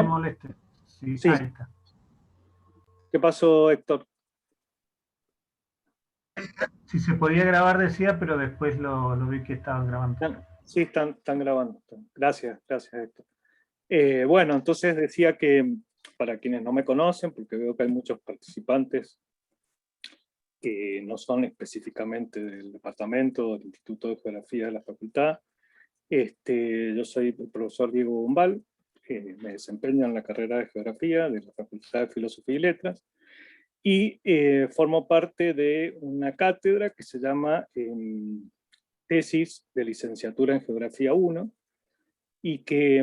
te moleste. Sí, Sí. ahí está. ¿Qué pasó, Héctor? Si se podía grabar decía, pero después lo vi que estaban grabando. Sí, están grabando. Gracias, Héctor. Bueno, entonces decía que para quienes no me conocen, porque veo que hay muchos participantes que no son específicamente del departamento o del Instituto de Geografía de la facultad, yo soy el profesor Diego Bombal, me desempeño en la carrera de Geografía de la Facultad de Filosofía y Letras, y formo parte de una cátedra que se llama Tesis de Licenciatura en Geografía 1, y que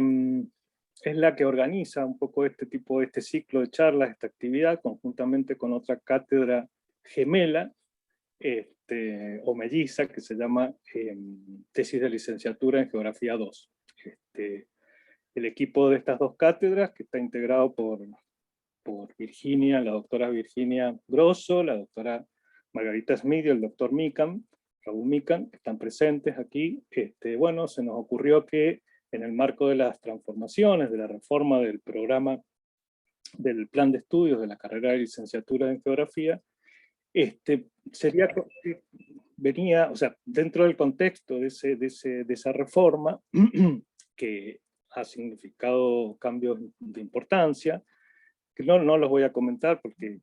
es la que organiza un poco este ciclo de charlas, esta actividad, conjuntamente con otra cátedra gemela, o melliza, que se llama Tesis de Licenciatura en Geografía 2. El equipo de estas dos cátedras, que está integrado por Virginia, la doctora Virginia Grosso, la doctora Margarita Smith y el doctor Raúl Mikan, que están presentes aquí. Bueno, se nos ocurrió que en el marco de las transformaciones, de la reforma del programa, del plan de estudios de la carrera de licenciatura en Geografía, venía, o sea, dentro del contexto de esa reforma, que ha significado cambios de importancia, que no los voy a comentar porque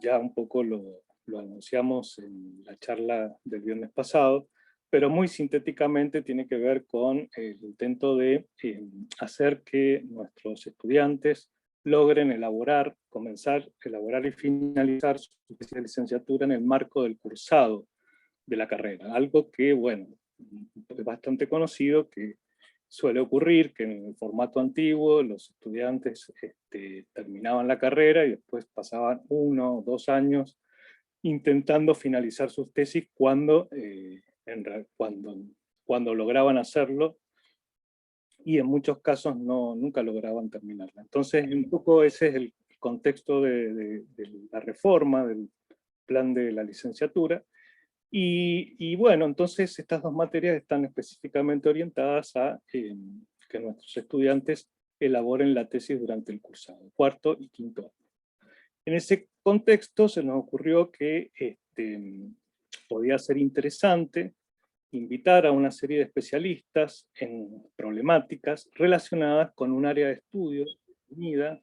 ya un poco lo anunciamos en la charla del viernes pasado, pero muy sintéticamente tiene que ver con el intento de hacer que nuestros estudiantes logren comenzar a elaborar y finalizar su licenciatura en el marco del cursado de la carrera. Algo que, bueno, es bastante conocido, que suele ocurrir que en el formato antiguo los estudiantes terminaban la carrera y después pasaban 1 o 2 años intentando finalizar sus tesis cuando lograban hacerlo, y en muchos casos nunca lograban terminarla. Entonces, un poco ese es el contexto de la reforma del plan de la licenciatura. Y bueno, entonces estas dos materias están específicamente orientadas a que nuestros estudiantes elaboren la tesis durante el cursado, 4º y 5º año. En ese contexto se nos ocurrió que podía ser interesante invitar a una serie de especialistas en problemáticas relacionadas con un área de estudio definida,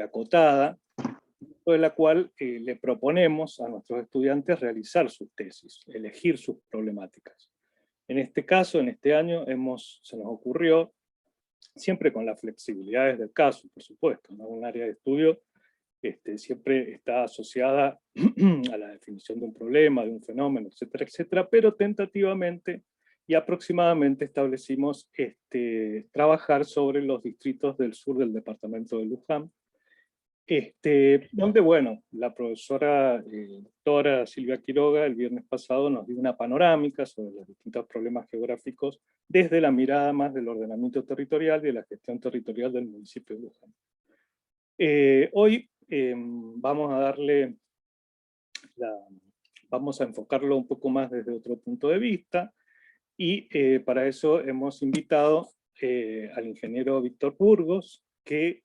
acotada, de la cual le proponemos a nuestros estudiantes realizar sus tesis, elegir sus problemáticas. En este caso, en este año, se nos ocurrió, siempre con las flexibilidades del caso, por supuesto, ¿no? Un área de estudio siempre está asociada a la definición de un problema, de un fenómeno, etcétera, etcétera, pero tentativamente y aproximadamente establecimos trabajar sobre los distritos del sur del departamento de Luján, donde, bueno, la profesora doctora Silvia Quiroga el viernes pasado nos dio una panorámica sobre los distintos problemas geográficos desde la mirada más del ordenamiento territorial y de la gestión territorial del municipio de Luján. Hoy vamos a enfocarlo un poco más desde otro punto de vista, y para eso hemos invitado al ingeniero Víctor Burgos, que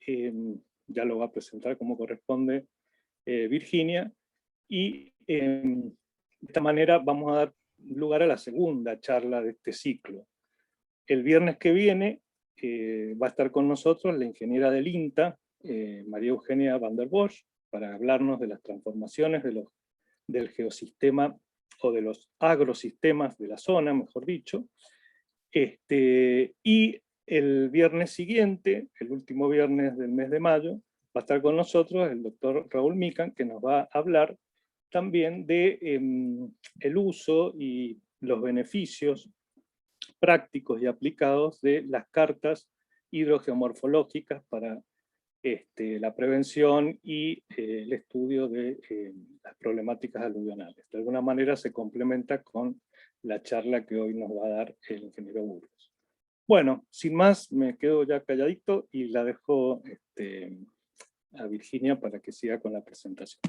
ya lo va a presentar como corresponde Virginia, y de esta manera vamos a dar lugar a la segunda charla de este ciclo. El viernes que viene va a estar con nosotros la ingeniera del INTA, María Eugenia van der Bosch, para hablarnos de las transformaciones del geosistema, o de los agrosistemas de la zona, mejor dicho. Y el viernes siguiente, el último viernes del mes de mayo, va a estar con nosotros el doctor Raúl Mikan, que nos va a hablar también de el uso y los beneficios prácticos y aplicados de las cartas hidrogeomorfológicas para la prevención y el estudio de las problemáticas aluvionales. De alguna manera se complementa con la charla que hoy nos va a dar el ingeniero Burgos. Bueno, sin más, me quedo ya calladito y la dejo a Virginia para que siga con la presentación.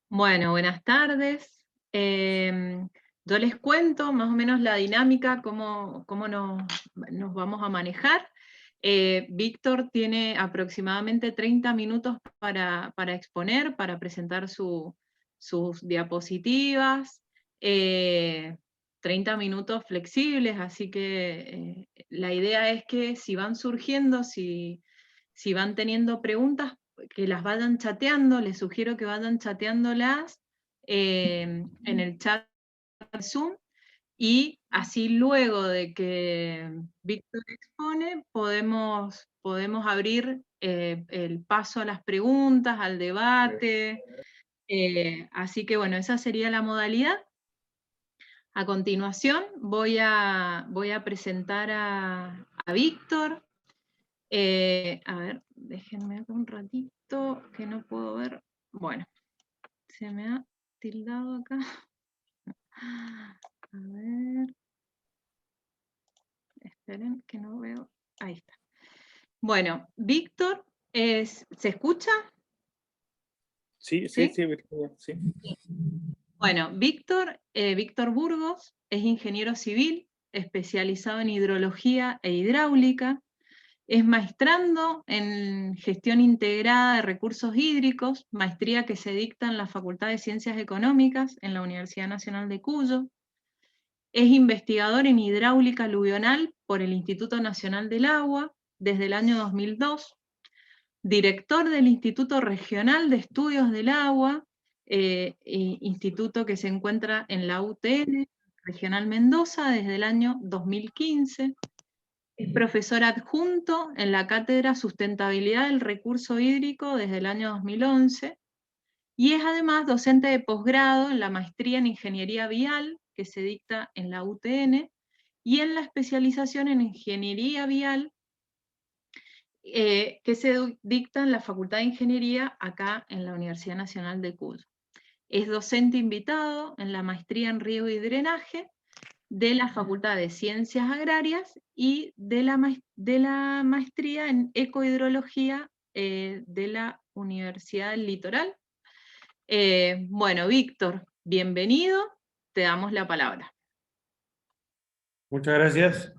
Bueno, buenas tardes. Yo les cuento más o menos la dinámica, cómo nos vamos a manejar. Víctor tiene aproximadamente 30 minutos para exponer, para presentar sus diapositivas, 30 minutos flexibles, así que la idea es que si van surgiendo, si van teniendo preguntas, que las vayan chateando, les sugiero que vayan chateándolas en el chat Zoom, y así luego de que Víctor expone, podemos abrir el paso a las preguntas, al debate. Así que bueno, esa sería la modalidad. A continuación voy a presentar a Víctor. A ver, déjenme un ratito que no puedo ver. Bueno, se me ha tildado acá. A ver. Esperen que no veo. Ahí está. Bueno, Víctor, ¿se escucha? Sí, ¿Sí? Virginia, sí. Bueno, Víctor Burgos es ingeniero civil, especializado en hidrología e hidráulica. Es maestrando en gestión integrada de recursos hídricos, maestría que se dicta en la Facultad de Ciencias Económicas en la Universidad Nacional de Cuyo. Es investigador en hidráulica aluvional por el Instituto Nacional del Agua desde el año 2002, director del Instituto Regional de Estudios del Agua, instituto que se encuentra en la UTN, Regional Mendoza, desde el año 2015. Es profesor adjunto en la Cátedra Sustentabilidad del Recurso Hídrico desde el año 2011, y es además docente de posgrado en la maestría en Ingeniería Vial, que se dicta en la UTN, y en la especialización en Ingeniería Vial, que se dicta en la Facultad de Ingeniería acá en la Universidad Nacional de Cuyo. Es docente invitado en la maestría en Riego y Drenaje de la Facultad de Ciencias Agrarias y de la maestría en Ecohidrología de la Universidad del Litoral. Bueno, Víctor, bienvenido, te damos la palabra. Muchas gracias.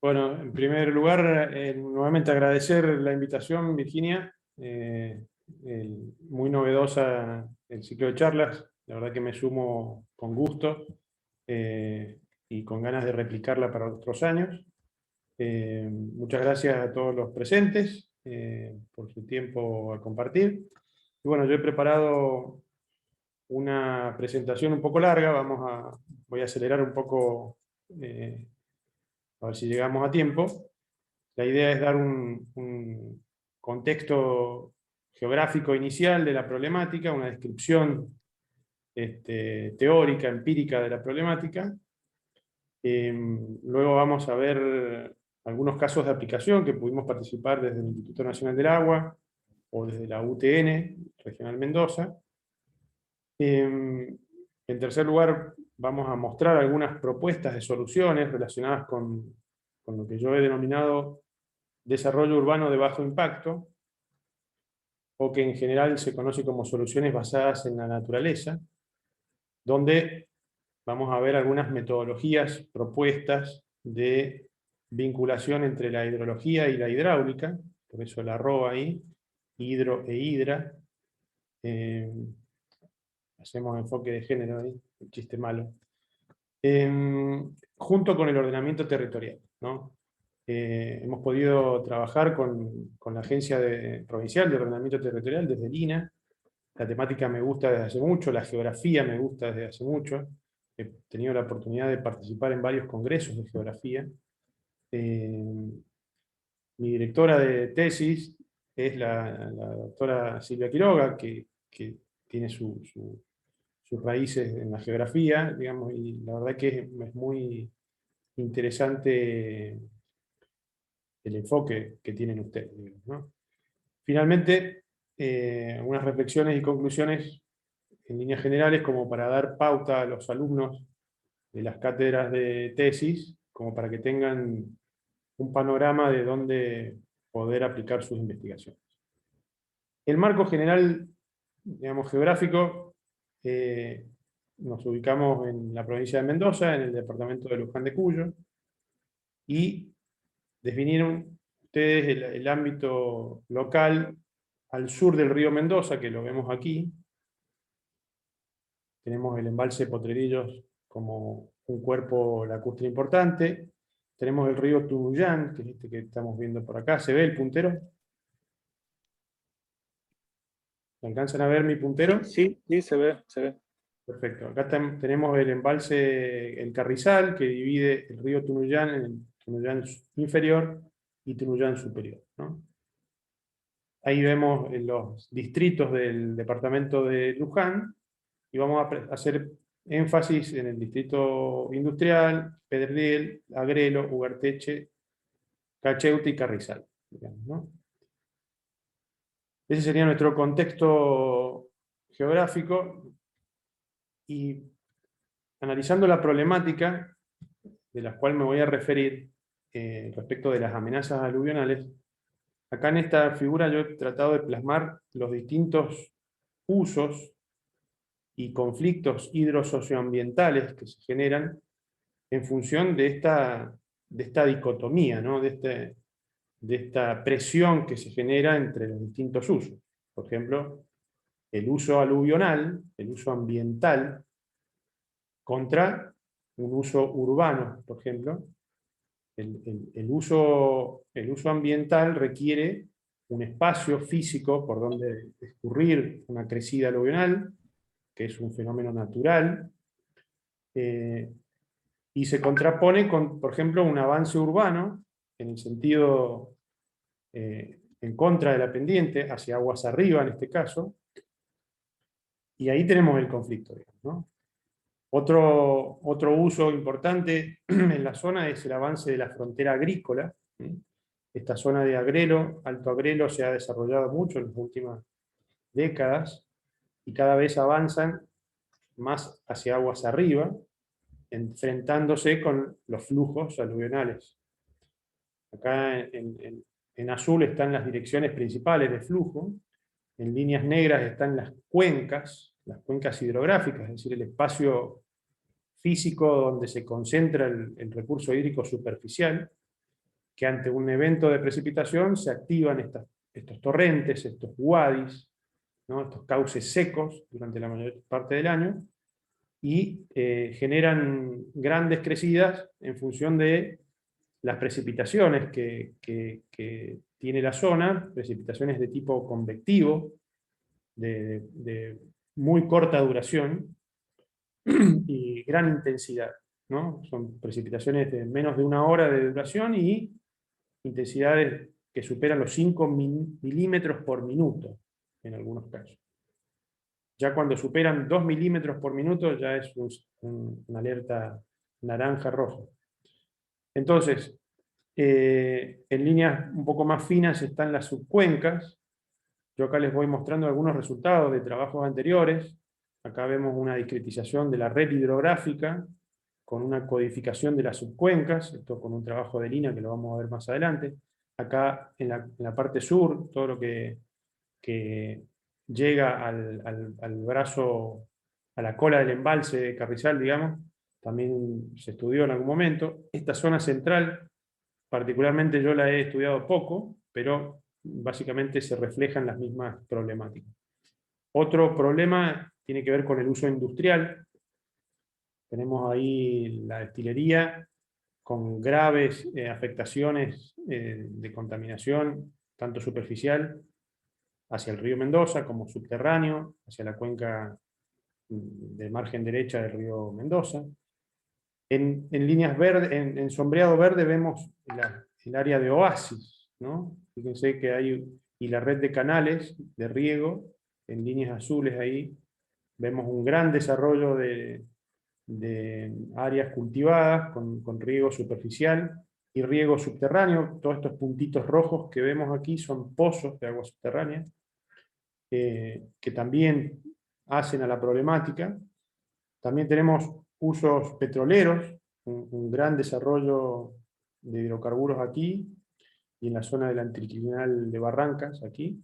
Bueno, en primer lugar, nuevamente agradecer la invitación, Virginia. Muy novedosa el ciclo de charlas. La verdad que me sumo con gusto y con ganas de replicarla para otros años. Muchas gracias a todos los presentes por su tiempo a compartir. Y bueno, yo he preparado una presentación un poco larga. Voy a acelerar un poco, a ver si llegamos a tiempo. La idea es dar un contexto geográfico inicial de la problemática, una descripción teórica, empírica de la problemática. Luego vamos a ver algunos casos de aplicación que pudimos participar desde el Instituto Nacional del Agua o desde la UTN, Regional Mendoza. En tercer lugar, vamos a mostrar algunas propuestas de soluciones relacionadas con lo que yo he denominado desarrollo urbano de bajo impacto, o que en general se conoce como soluciones basadas en la naturaleza, donde vamos a ver algunas metodologías propuestas de vinculación entre la hidrología y la hidráulica, por eso la arroba ahí, hidro e hidra. Hacemos enfoque de género ahí, un chiste malo. Junto con el ordenamiento territorial, ¿no? Hemos podido trabajar con la Agencia Provincial de Ordenamiento Territorial desde el INA. La temática me gusta desde hace mucho, la geografía me gusta desde hace mucho. He tenido la oportunidad de participar en varios congresos de geografía. Mi directora de tesis es la doctora Silvia Quiroga, que tiene sus raíces en la geografía, digamos, y la verdad que es muy interesante el enfoque que tienen ustedes, digamos, ¿no? Finalmente, unas reflexiones y conclusiones en líneas generales como para dar pauta a los alumnos de las cátedras de tesis, como para que tengan un panorama de dónde poder aplicar sus investigaciones. El marco general, digamos, geográfico, nos ubicamos en la provincia de Mendoza, en el departamento de Luján de Cuyo, y definieron ustedes el ámbito local al sur del río Mendoza, que lo vemos aquí. Tenemos el embalse Potrerillos como un cuerpo lacustre importante. Tenemos el río Tunuyán, que es este que estamos viendo por acá. ¿Se ve el puntero? ¿Alcanzan a ver mi puntero? Sí, se ve, se ve. Perfecto. Acá tenemos el embalse El Carrizal, que divide el río Tunuyán en el Tunuyán inferior y Tunuyán superior, ¿no? Ahí vemos los distritos del departamento de Luján, y vamos a hacer énfasis en el distrito industrial, Pedernal, Agrelo, Ugarteche, Cacheute y Carrizal, digamos, ¿no? Ese sería nuestro contexto geográfico, y analizando la problemática de la cual me voy a referir respecto de las amenazas aluvionales, acá en esta figura yo he tratado de plasmar los distintos usos y conflictos hidrosocioambientales que se generan en función de esta dicotomía, ¿no? de esta presión que se genera entre los distintos usos. Por ejemplo, el uso aluvional, el uso ambiental, contra un uso urbano, por ejemplo. El uso ambiental requiere un espacio físico por donde escurrir una crecida aluvional, que es un fenómeno natural, y se contrapone con, por ejemplo, un avance urbano, en el sentido en contra de la pendiente, hacia aguas arriba en este caso, y ahí tenemos el conflicto, digamos, ¿no? Otro uso importante en la zona es el avance de la frontera agrícola. Esta zona de Agrelo, Alto Agrelo, se ha desarrollado mucho en las últimas décadas, y cada vez avanzan más hacia aguas arriba, enfrentándose con los flujos aluvionales. Acá en azul están las direcciones principales de flujo, en líneas negras están las cuencas hidrográficas, es decir, el espacio físico donde se concentra el recurso hídrico superficial, que ante un evento de precipitación se activan estos torrentes, estos wadis, ¿no? Estos cauces secos durante la mayor parte del año, y generan grandes crecidas en función de las precipitaciones que tiene la zona, precipitaciones de tipo convectivo, de muy corta duración y gran intensidad, ¿no? Son precipitaciones de menos de 1 hora de duración y intensidades que superan los 5 milímetros por minuto en algunos casos. Ya cuando superan 2 milímetros por minuto ya es una alerta naranja-roja. Entonces, en líneas un poco más finas están las subcuencas. Yo acá les voy mostrando algunos resultados de trabajos anteriores. Acá vemos una discretización de la red hidrográfica con una codificación de las subcuencas, esto con un trabajo de Lina que lo vamos a ver más adelante. Acá en la parte sur, todo lo que llega al brazo, a la cola del embalse de Carrizal, digamos, también se estudió en algún momento. Esta zona central, particularmente yo la he estudiado poco, pero básicamente se reflejan las mismas problemáticas. Otro problema tiene que ver con el uso industrial. Tenemos ahí la destilería con graves afectaciones de contaminación, tanto superficial, hacia el río Mendoza, como subterráneo, hacia la cuenca de margen derecha del río Mendoza. En líneas verdes, en sombreado verde vemos el área de oasis, ¿no? Fíjense que hay, y la red de canales de riego, en líneas azules ahí, vemos un gran desarrollo de áreas cultivadas con riego superficial y riego subterráneo. Todos estos puntitos rojos que vemos aquí son pozos de agua subterránea, que también hacen a la problemática. También tenemos usos petroleros, un gran desarrollo de hidrocarburos aquí, y en la zona del anticlinal de Barrancas, aquí.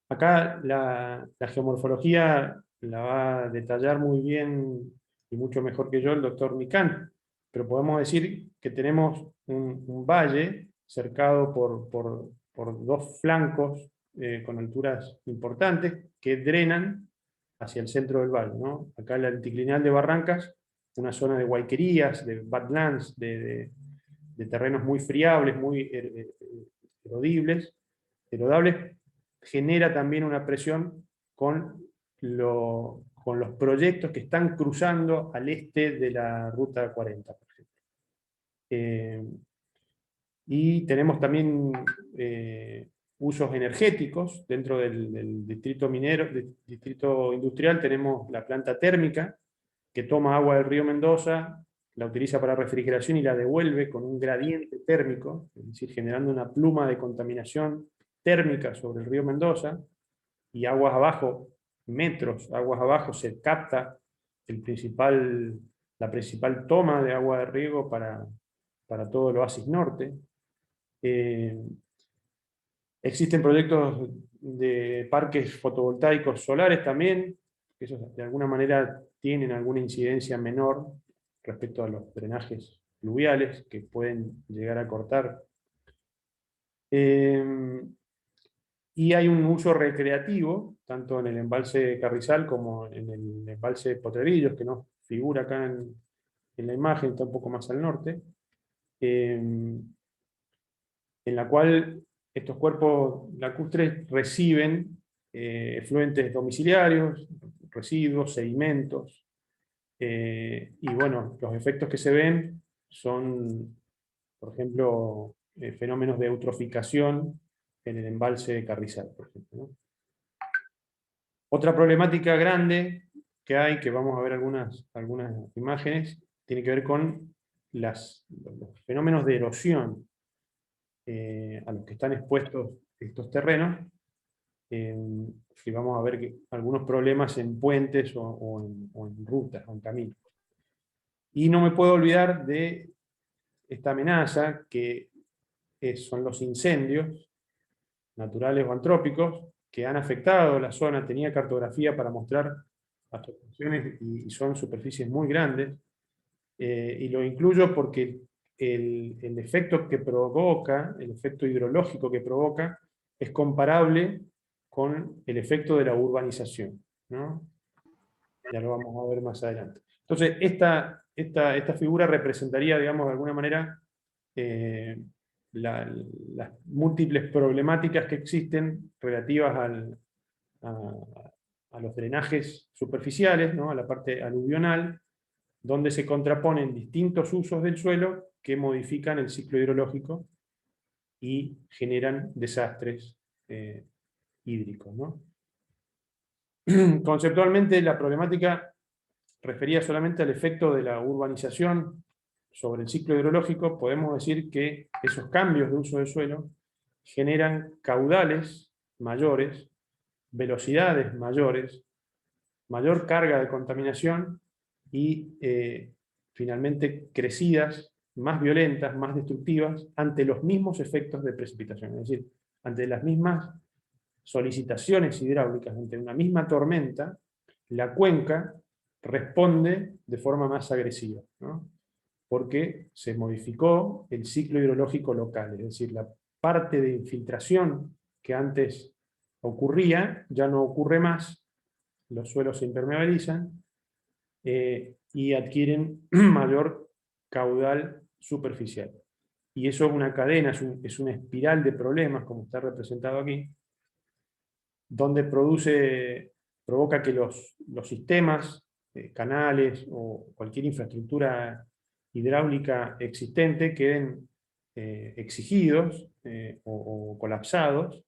Acá la geomorfología la va a detallar muy bien y mucho mejor que yo el doctor Nicán, pero podemos decir que tenemos un valle cercado por dos flancos con alturas importantes que drenan hacia el centro del valle, ¿no? Acá el anticlinal de Barrancas, una zona de huayquerías, de badlands, de terrenos muy friables, muy erodables, genera también una presión con los proyectos que están cruzando al este de la Ruta 40, por ejemplo. Y tenemos también usos energéticos dentro del distrito minero, del distrito industrial. Tenemos la planta térmica que toma agua del río Mendoza, la utiliza para refrigeración y la devuelve con un gradiente térmico, es decir, generando una pluma de contaminación térmica sobre el río Mendoza, y aguas abajo, metros aguas abajo, se capta la principal toma de agua de riego para todo el oasis norte. Existen proyectos de parques fotovoltaicos solares también, que esos de alguna manera tienen alguna incidencia menor respecto a los drenajes fluviales que pueden llegar a cortar. Y hay un uso recreativo, tanto en el embalse Carrizal como en el embalse Potrerillos, que no figura acá en la imagen, está un poco más al norte, en la cual estos cuerpos lacustres reciben efluentes domiciliarios, residuos, sedimentos, y bueno, los efectos que se ven son, por ejemplo, fenómenos de eutroficación en el embalse de Carrizal, por ejemplo, ¿no? Otra problemática grande que hay, que vamos a ver algunas imágenes, tiene que ver con los fenómenos de erosión a los que están expuestos estos terrenos, y vamos a ver algunos problemas en puentes o en rutas, o en caminos. Y no me puedo olvidar de esta amenaza que son los incendios, naturales o antrópicos, que han afectado la zona. Tenía cartografía para mostrar las proporciones y son superficies muy grandes, y lo incluyo porque el efecto que provoca, el efecto hidrológico que provoca, es comparable con el efecto de la urbanización, ¿no? Ya lo vamos a ver más adelante. Entonces, esta figura representaría, digamos, de alguna manera, las múltiples problemáticas que existen relativas a los drenajes superficiales, ¿no? A la parte aluvional, donde se contraponen distintos usos del suelo que modifican el ciclo hidrológico y generan desastres hídricos, ¿no? Conceptualmente, la problemática refería solamente al efecto de la urbanización sobre el ciclo hidrológico. Podemos decir que esos cambios de uso del suelo generan caudales mayores, velocidades mayores, mayor carga de contaminación y finalmente crecidas más violentas, más destructivas, ante los mismos efectos de precipitación. Es decir, ante las mismas solicitaciones hidráulicas, ante una misma tormenta, la cuenca responde de forma más agresiva, ¿no? Porque se modificó el ciclo hidrológico local, es decir, la parte de infiltración que antes ocurría ya no ocurre más, los suelos se impermeabilizan y adquieren mayor caudal superficial. Y eso es una cadena, es una espiral de problemas, como está representado aquí, donde provoca que los sistemas, canales o cualquier infraestructura hidráulica existente queden exigidos o colapsados,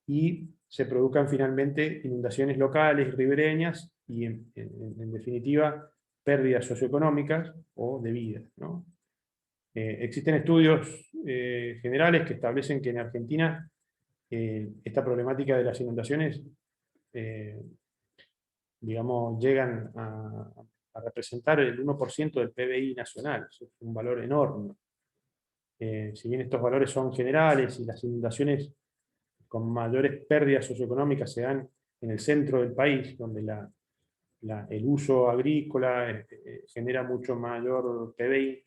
y se produzcan finalmente inundaciones locales y ribereñas, y en definitiva pérdidas socioeconómicas o de vidas, ¿no? Existen estudios generales que establecen que en Argentina esta problemática de las inundaciones, digamos, llegan a representar el 1% del PBI nacional. Eso es un valor enorme. Si bien estos valores son generales y las inundaciones con mayores pérdidas socioeconómicas se dan en el centro del país, donde el uso agrícola genera mucho mayor PBI.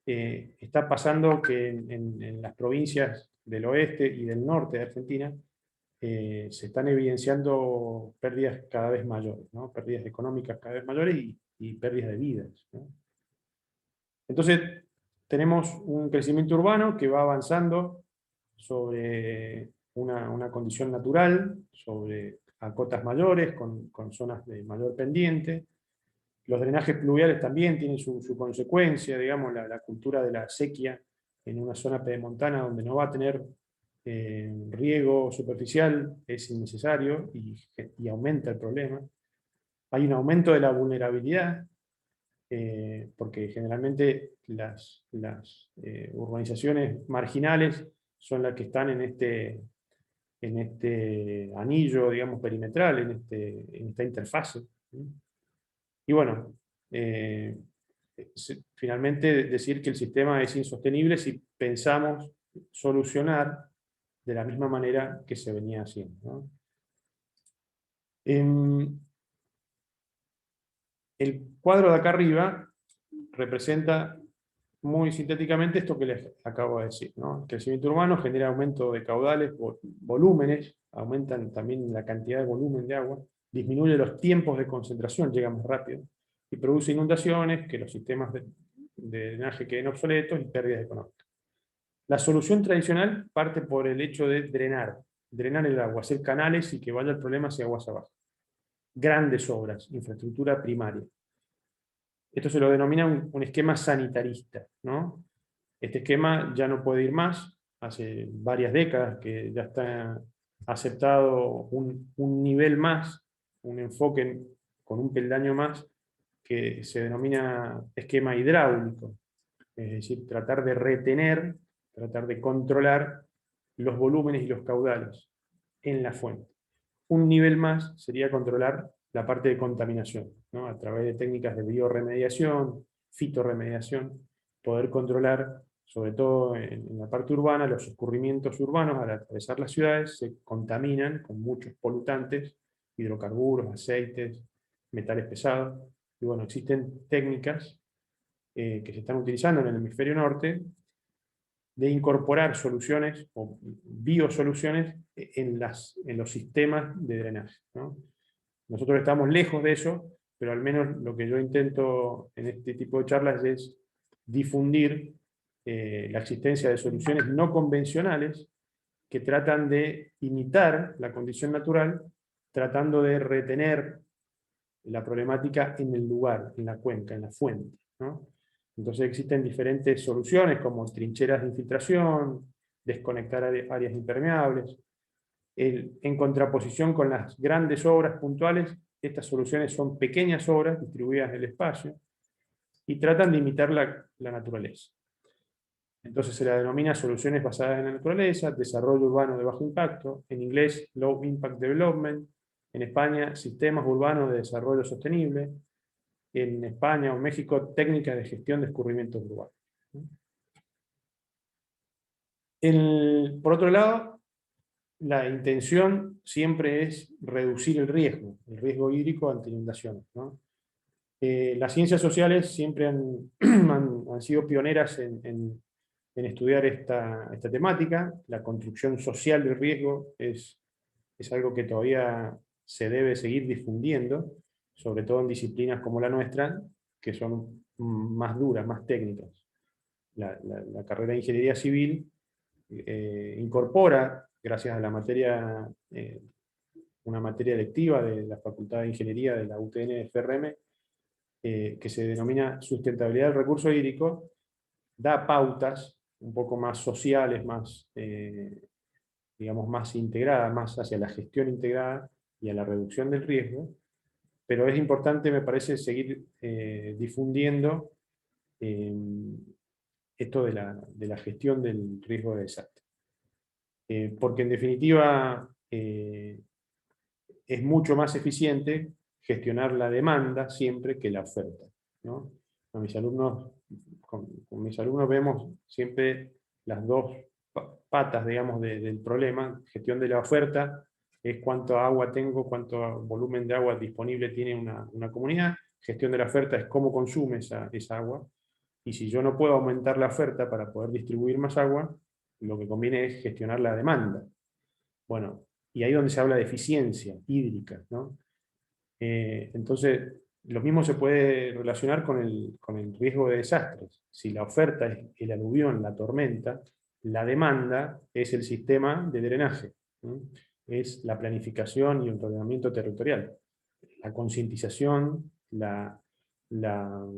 Está pasando que en las provincias del oeste y del norte de Argentina se están evidenciando pérdidas cada vez mayores, ¿no? Pérdidas económicas cada vez mayores y pérdidas de vidas, ¿no? Entonces, tenemos un crecimiento urbano que va avanzando sobre una condición natural, a cotas mayores, con zonas de mayor pendiente. Los drenajes pluviales también tienen su consecuencia, digamos, la cultura de la sequía en una zona pedemontana donde no va a tener riego superficial es innecesario y aumenta el problema. Hay un aumento de la vulnerabilidad, porque generalmente las urbanizaciones marginales son las que están en este anillo, digamos, perimetral, en esta interfase. Y bueno, finalmente decir que el sistema es insostenible si pensamos solucionar de la misma manera que se venía haciendo, ¿no? El cuadro de acá arriba representa muy sintéticamente esto que les acabo de decir, ¿no? El crecimiento urbano genera aumento de caudales, volúmenes, aumentan también la cantidad de volumen de agua, disminuye los tiempos de concentración, llega más rápido, y produce inundaciones, que los sistemas de drenaje queden obsoletos y pérdidas económicas. La solución tradicional parte por el hecho de drenar el agua, hacer canales y que vaya el problema hacia aguas abajo. Grandes obras, infraestructura primaria. Esto se lo denomina un esquema sanitarista, ¿no? Este esquema ya no puede ir más, hace varias décadas que ya está aceptado un nivel más, un enfoque con un peldaño más, que se denomina esquema hidráulico, es decir, tratar de retener, tratar de controlar los volúmenes y los caudales en la fuente. Un nivel más sería controlar la parte de contaminación, ¿no? A través de técnicas de bioremediación, fitorremediación, poder controlar, sobre todo en la parte urbana, los escurrimientos urbanos al atravesar las ciudades se contaminan con muchos polutantes, hidrocarburos, aceites, metales pesados, y bueno, existen técnicas que se están utilizando en el hemisferio norte de incorporar soluciones o biosoluciones en los sistemas de drenaje, ¿no? Nosotros estamos lejos de eso, pero al menos lo que yo intento en este tipo de charlas es difundir la existencia de soluciones no convencionales que tratan de imitar la condición natural, tratando de retener la problemática en el lugar, en la cuenca, en la fuente, ¿no? Entonces existen diferentes soluciones como trincheras de infiltración, desconectar áreas impermeables. En contraposición con las grandes obras puntuales, estas soluciones son pequeñas obras distribuidas en el espacio y tratan de imitar la naturaleza. Entonces se la denomina soluciones basadas en la naturaleza, desarrollo urbano de bajo impacto, en inglés Low Impact Development, en España sistemas urbanos de desarrollo sostenible, en España o México técnicas de gestión de escurrimientos urbanos. Por otro lado, la intención siempre es reducir el riesgo hídrico ante inundaciones, ¿no? Las ciencias sociales siempre han sido pioneras en estudiar esta temática. La construcción social del riesgo es algo que todavía se debe seguir difundiendo, sobre todo en disciplinas como la nuestra, que son más duras, más técnicas. La carrera de Ingeniería Civil incorpora, gracias a la materia, una materia electiva de la Facultad de Ingeniería de la UTN de FRM, que se denomina Sustentabilidad del Recurso Hídrico, da pautas un poco más sociales, más, digamos, más integradas, más hacia la gestión integrada y a la reducción del riesgo, pero es importante, me parece, seguir difundiendo esto de la gestión del riesgo de desastre. Porque en definitiva es mucho más eficiente gestionar la demanda siempre que la oferta, ¿no? Con mis alumnos vemos siempre las dos patas, digamos, del problema: gestión de la oferta es cuánto agua tengo, cuánto volumen de agua disponible tiene una comunidad. Gestión de la oferta es cómo consume esa agua. Y si yo no puedo aumentar la oferta para poder distribuir más agua, lo que conviene es gestionar la demanda. Bueno, y ahí es donde se habla de eficiencia hídrica, ¿no? Entonces, lo mismo se puede relacionar con el riesgo de desastres. Si la oferta es el aluvión, la tormenta, la demanda es el sistema de drenaje, ¿no? Es la planificación y el ordenamiento territorial, la concientización, la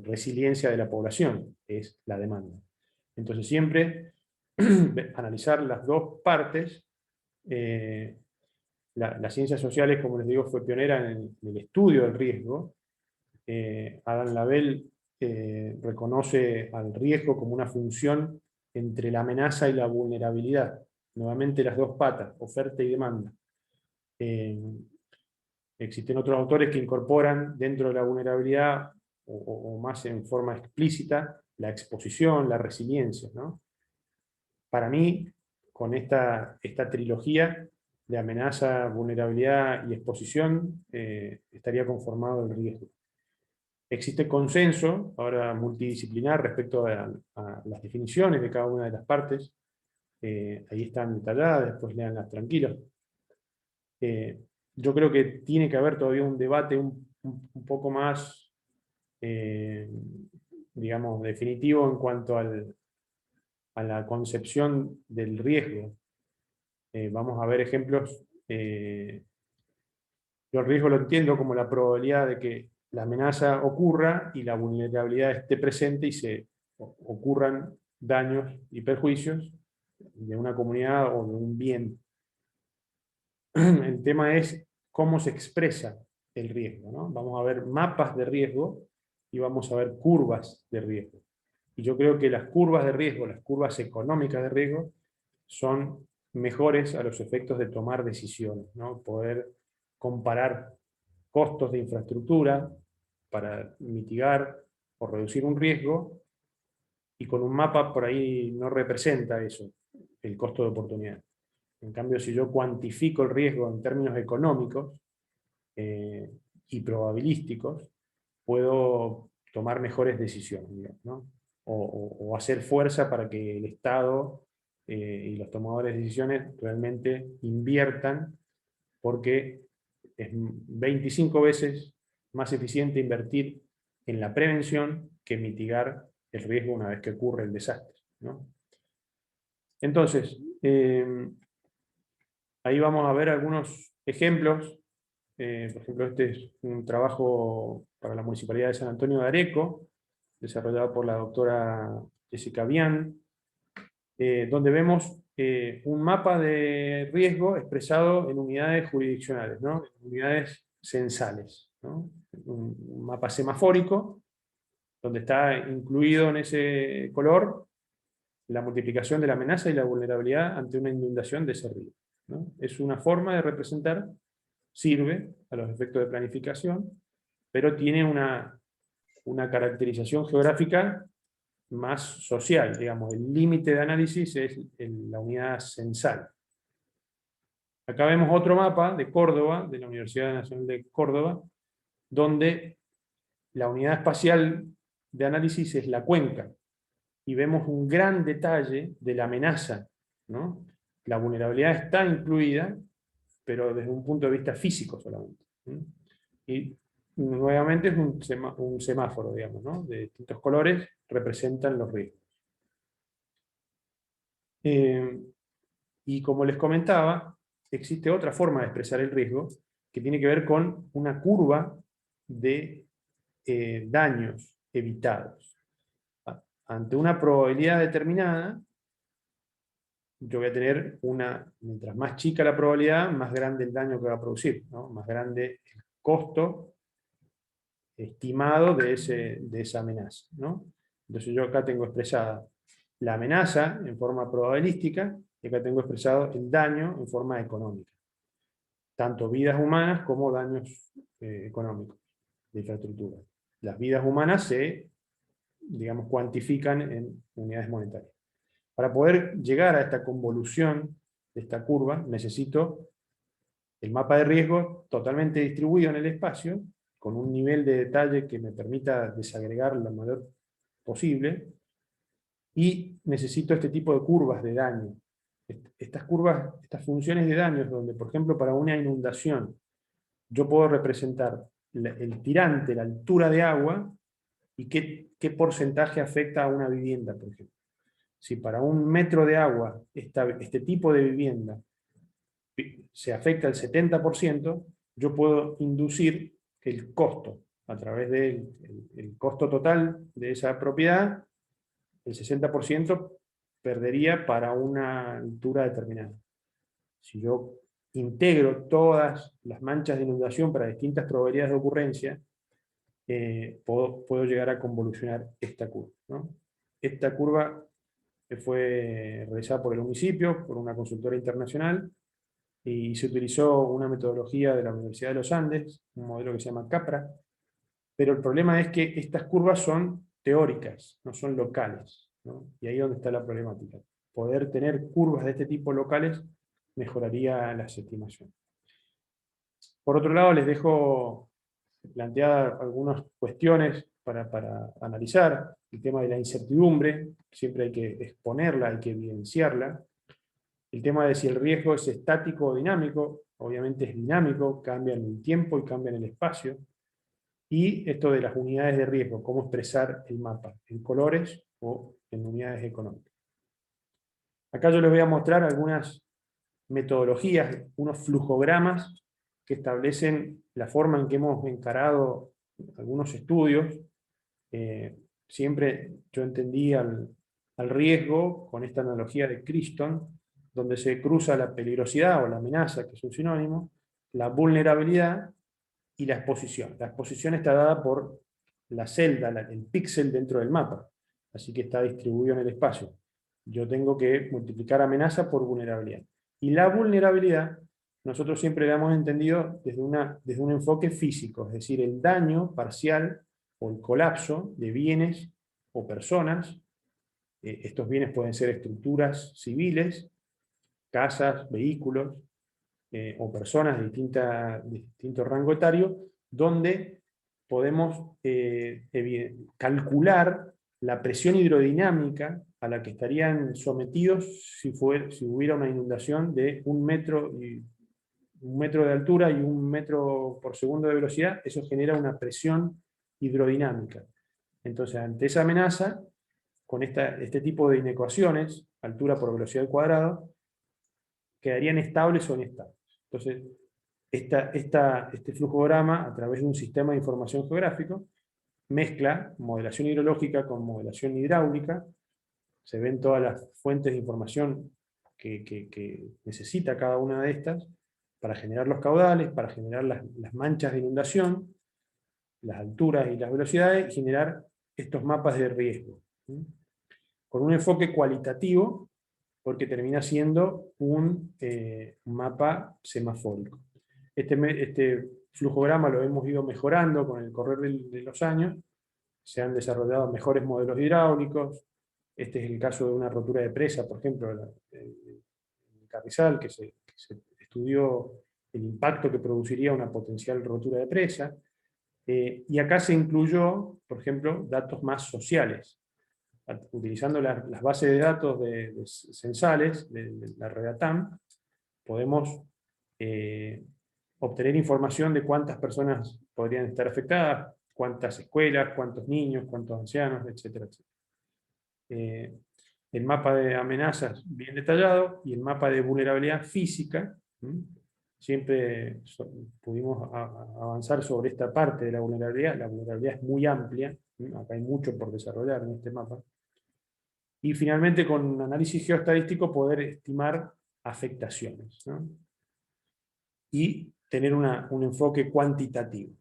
resiliencia de la población, es la demanda. Entonces siempre analizar las dos partes. Las ciencias sociales, como les digo, fue pionera en el estudio del riesgo. Adam Lavelle reconoce al riesgo como una función entre la amenaza y la vulnerabilidad. Nuevamente las dos patas, oferta y demanda. Existen otros autores que incorporan dentro de la vulnerabilidad, o más en forma explícita, la exposición, la resiliencia, ¿no? Para mí, con esta trilogía de amenaza, vulnerabilidad y exposición, estaría conformado el riesgo. Existe consenso, ahora multidisciplinar, respecto a las definiciones de cada una de las partes. Ahí están detalladas, después leanlas tranquilos. Yo creo que tiene que haber todavía un debate un poco más, digamos, definitivo en cuanto a la concepción del riesgo. Vamos a ver ejemplos. Yo el riesgo lo entiendo como la probabilidad de que la amenaza ocurra y la vulnerabilidad esté presente y se ocurran daños y perjuicios de una comunidad o de un bien. El tema es cómo se expresa el riesgo, ¿no? Vamos a ver mapas de riesgo y vamos a ver curvas de riesgo. Y yo creo que las curvas de riesgo, las curvas económicas de riesgo, son mejores a los efectos de tomar decisiones, ¿no? Poder comparar costos de infraestructura para mitigar o reducir un riesgo, y con un mapa por ahí no representa eso, el costo de oportunidad. En cambio, si yo cuantifico el riesgo en términos económicos y probabilísticos, puedo tomar mejores decisiones, digamos, ¿no? O hacer fuerza para que el Estado y los tomadores de decisiones realmente inviertan, porque es 25 veces más eficiente invertir en la prevención que mitigar el riesgo una vez que ocurre el desastre, ¿no? Entonces, ahí vamos a ver algunos ejemplos. Por ejemplo, este es un trabajo para la Municipalidad de San Antonio de Areco, desarrollado por la doctora Jessica Bian, donde vemos un mapa de riesgo expresado en unidades jurisdiccionales, ¿no? Unidades censales, ¿no? Un mapa semafórico, donde está incluido en ese color la multiplicación de la amenaza y la vulnerabilidad ante una inundación de ese río, ¿no? Es una forma de representar, sirve a los efectos de planificación, pero tiene una caracterización geográfica más social, digamos. El límite de análisis es la unidad censal. Acá vemos otro mapa de Córdoba, de la Universidad Nacional de Córdoba, donde la unidad espacial de análisis es la cuenca, y vemos un gran detalle de la amenaza, ¿no? La vulnerabilidad está incluida, pero desde un punto de vista físico solamente. Y nuevamente es un semáforo, digamos, ¿no? De distintos colores representan los riesgos. Y como les comentaba, existe otra forma de expresar el riesgo, que tiene que ver con una curva de daños evitados. Ante una probabilidad determinada, yo voy a tener mientras más chica la probabilidad, más grande el daño que va a producir, ¿no? Más grande el costo estimado de esa amenaza, ¿no? Entonces yo acá tengo expresada la amenaza en forma probabilística, y acá tengo expresado el daño en forma económica. Tanto vidas humanas como daños económicos de infraestructura. Las vidas humanas se, digamos, cuantifican en unidades monetarias. Para poder llegar a esta convolución de esta curva, necesito el mapa de riesgo totalmente distribuido en el espacio, con un nivel de detalle que me permita desagregar lo mayor posible, y necesito este tipo de curvas de daño. Estas curvas, estas funciones de daños, donde por ejemplo para una inundación yo puedo representar el tirante, la altura de agua, y qué porcentaje afecta a una vivienda, por ejemplo. Si para 1 metro de agua este tipo de vivienda se afecta el 70%, yo puedo inducir el costo, a través del costo total de esa propiedad, el 60% perdería para una altura determinada. Si yo integro todas las manchas de inundación para distintas probabilidades de ocurrencia, puedo llegar a convolucionar esta curva, ¿no? Esta curva fue realizada por el municipio, por una consultora internacional, y se utilizó una metodología de la Universidad de los Andes, un modelo que se llama CAPRA, pero el problema es que estas curvas son teóricas, no son locales, ¿no? Y ahí es donde está la problemática. Poder tener curvas de este tipo locales mejoraría las estimaciones. Por otro lado, les dejo plantear algunas cuestiones para analizar. El tema de la incertidumbre, siempre hay que exponerla, hay que evidenciarla. El tema de si el riesgo es estático o dinámico, obviamente es dinámico, cambia en el tiempo y cambia en el espacio. Y esto de las unidades de riesgo, cómo expresar el mapa, en colores o en unidades económicas. Acá yo les voy a mostrar algunas metodologías, unos flujogramas que establecen la forma en que hemos encarado algunos estudios. Siempre yo entendí al riesgo con esta analogía de Criston, donde se cruza la peligrosidad o la amenaza, que es un sinónimo, la vulnerabilidad y la exposición. La exposición está dada por la celda, el píxel dentro del mapa, así que está distribuido en el espacio. Yo tengo que multiplicar amenaza por vulnerabilidad. Y la vulnerabilidad, nosotros siempre la hemos entendido desde un enfoque físico, es decir, el daño parcial o el colapso de bienes o personas. Estos bienes pueden ser estructuras civiles, casas, vehículos, o personas de distinto rango etario, donde podemos calcular la presión hidrodinámica a la que estarían sometidos si hubiera una inundación de 1 metro, 1 metro de altura y 1 metro por segundo de velocidad. Eso genera una presión hidrodinámica. Entonces, ante esa amenaza, con este tipo de inecuaciones, altura por velocidad al cuadrado, quedarían estables o inestables. Entonces, este flujograma, a través de un sistema de información geográfico, mezcla modelación hidrológica con modelación hidráulica. Se ven todas las fuentes de información que necesita cada una de estas para generar los caudales, para generar las manchas de inundación, las alturas y las velocidades, y generar estos mapas de riesgo. Con un enfoque cualitativo, porque termina siendo un mapa semafórico. Este flujograma lo hemos ido mejorando con el correr de los años. Se han desarrollado mejores modelos hidráulicos. Este es el caso de una rotura de presa, por ejemplo, en Carrizal, que se estudió el impacto que produciría una potencial rotura de presa. Y acá se incluyó, por ejemplo, datos más sociales. Utilizando las bases de datos censales de la Redatam, podemos obtener información de cuántas personas podrían estar afectadas, cuántas escuelas, cuántos niños, cuántos ancianos, etcétera, etcétera. El mapa de amenazas bien detallado, y el mapa de vulnerabilidad física. Siempre pudimos avanzar sobre esta parte de la vulnerabilidad. La vulnerabilidad es muy amplia, acá hay mucho por desarrollar en este mapa. Y finalmente, con análisis geoestadístico, poder estimar afectaciones, ¿no? Y tener un enfoque cuantitativo.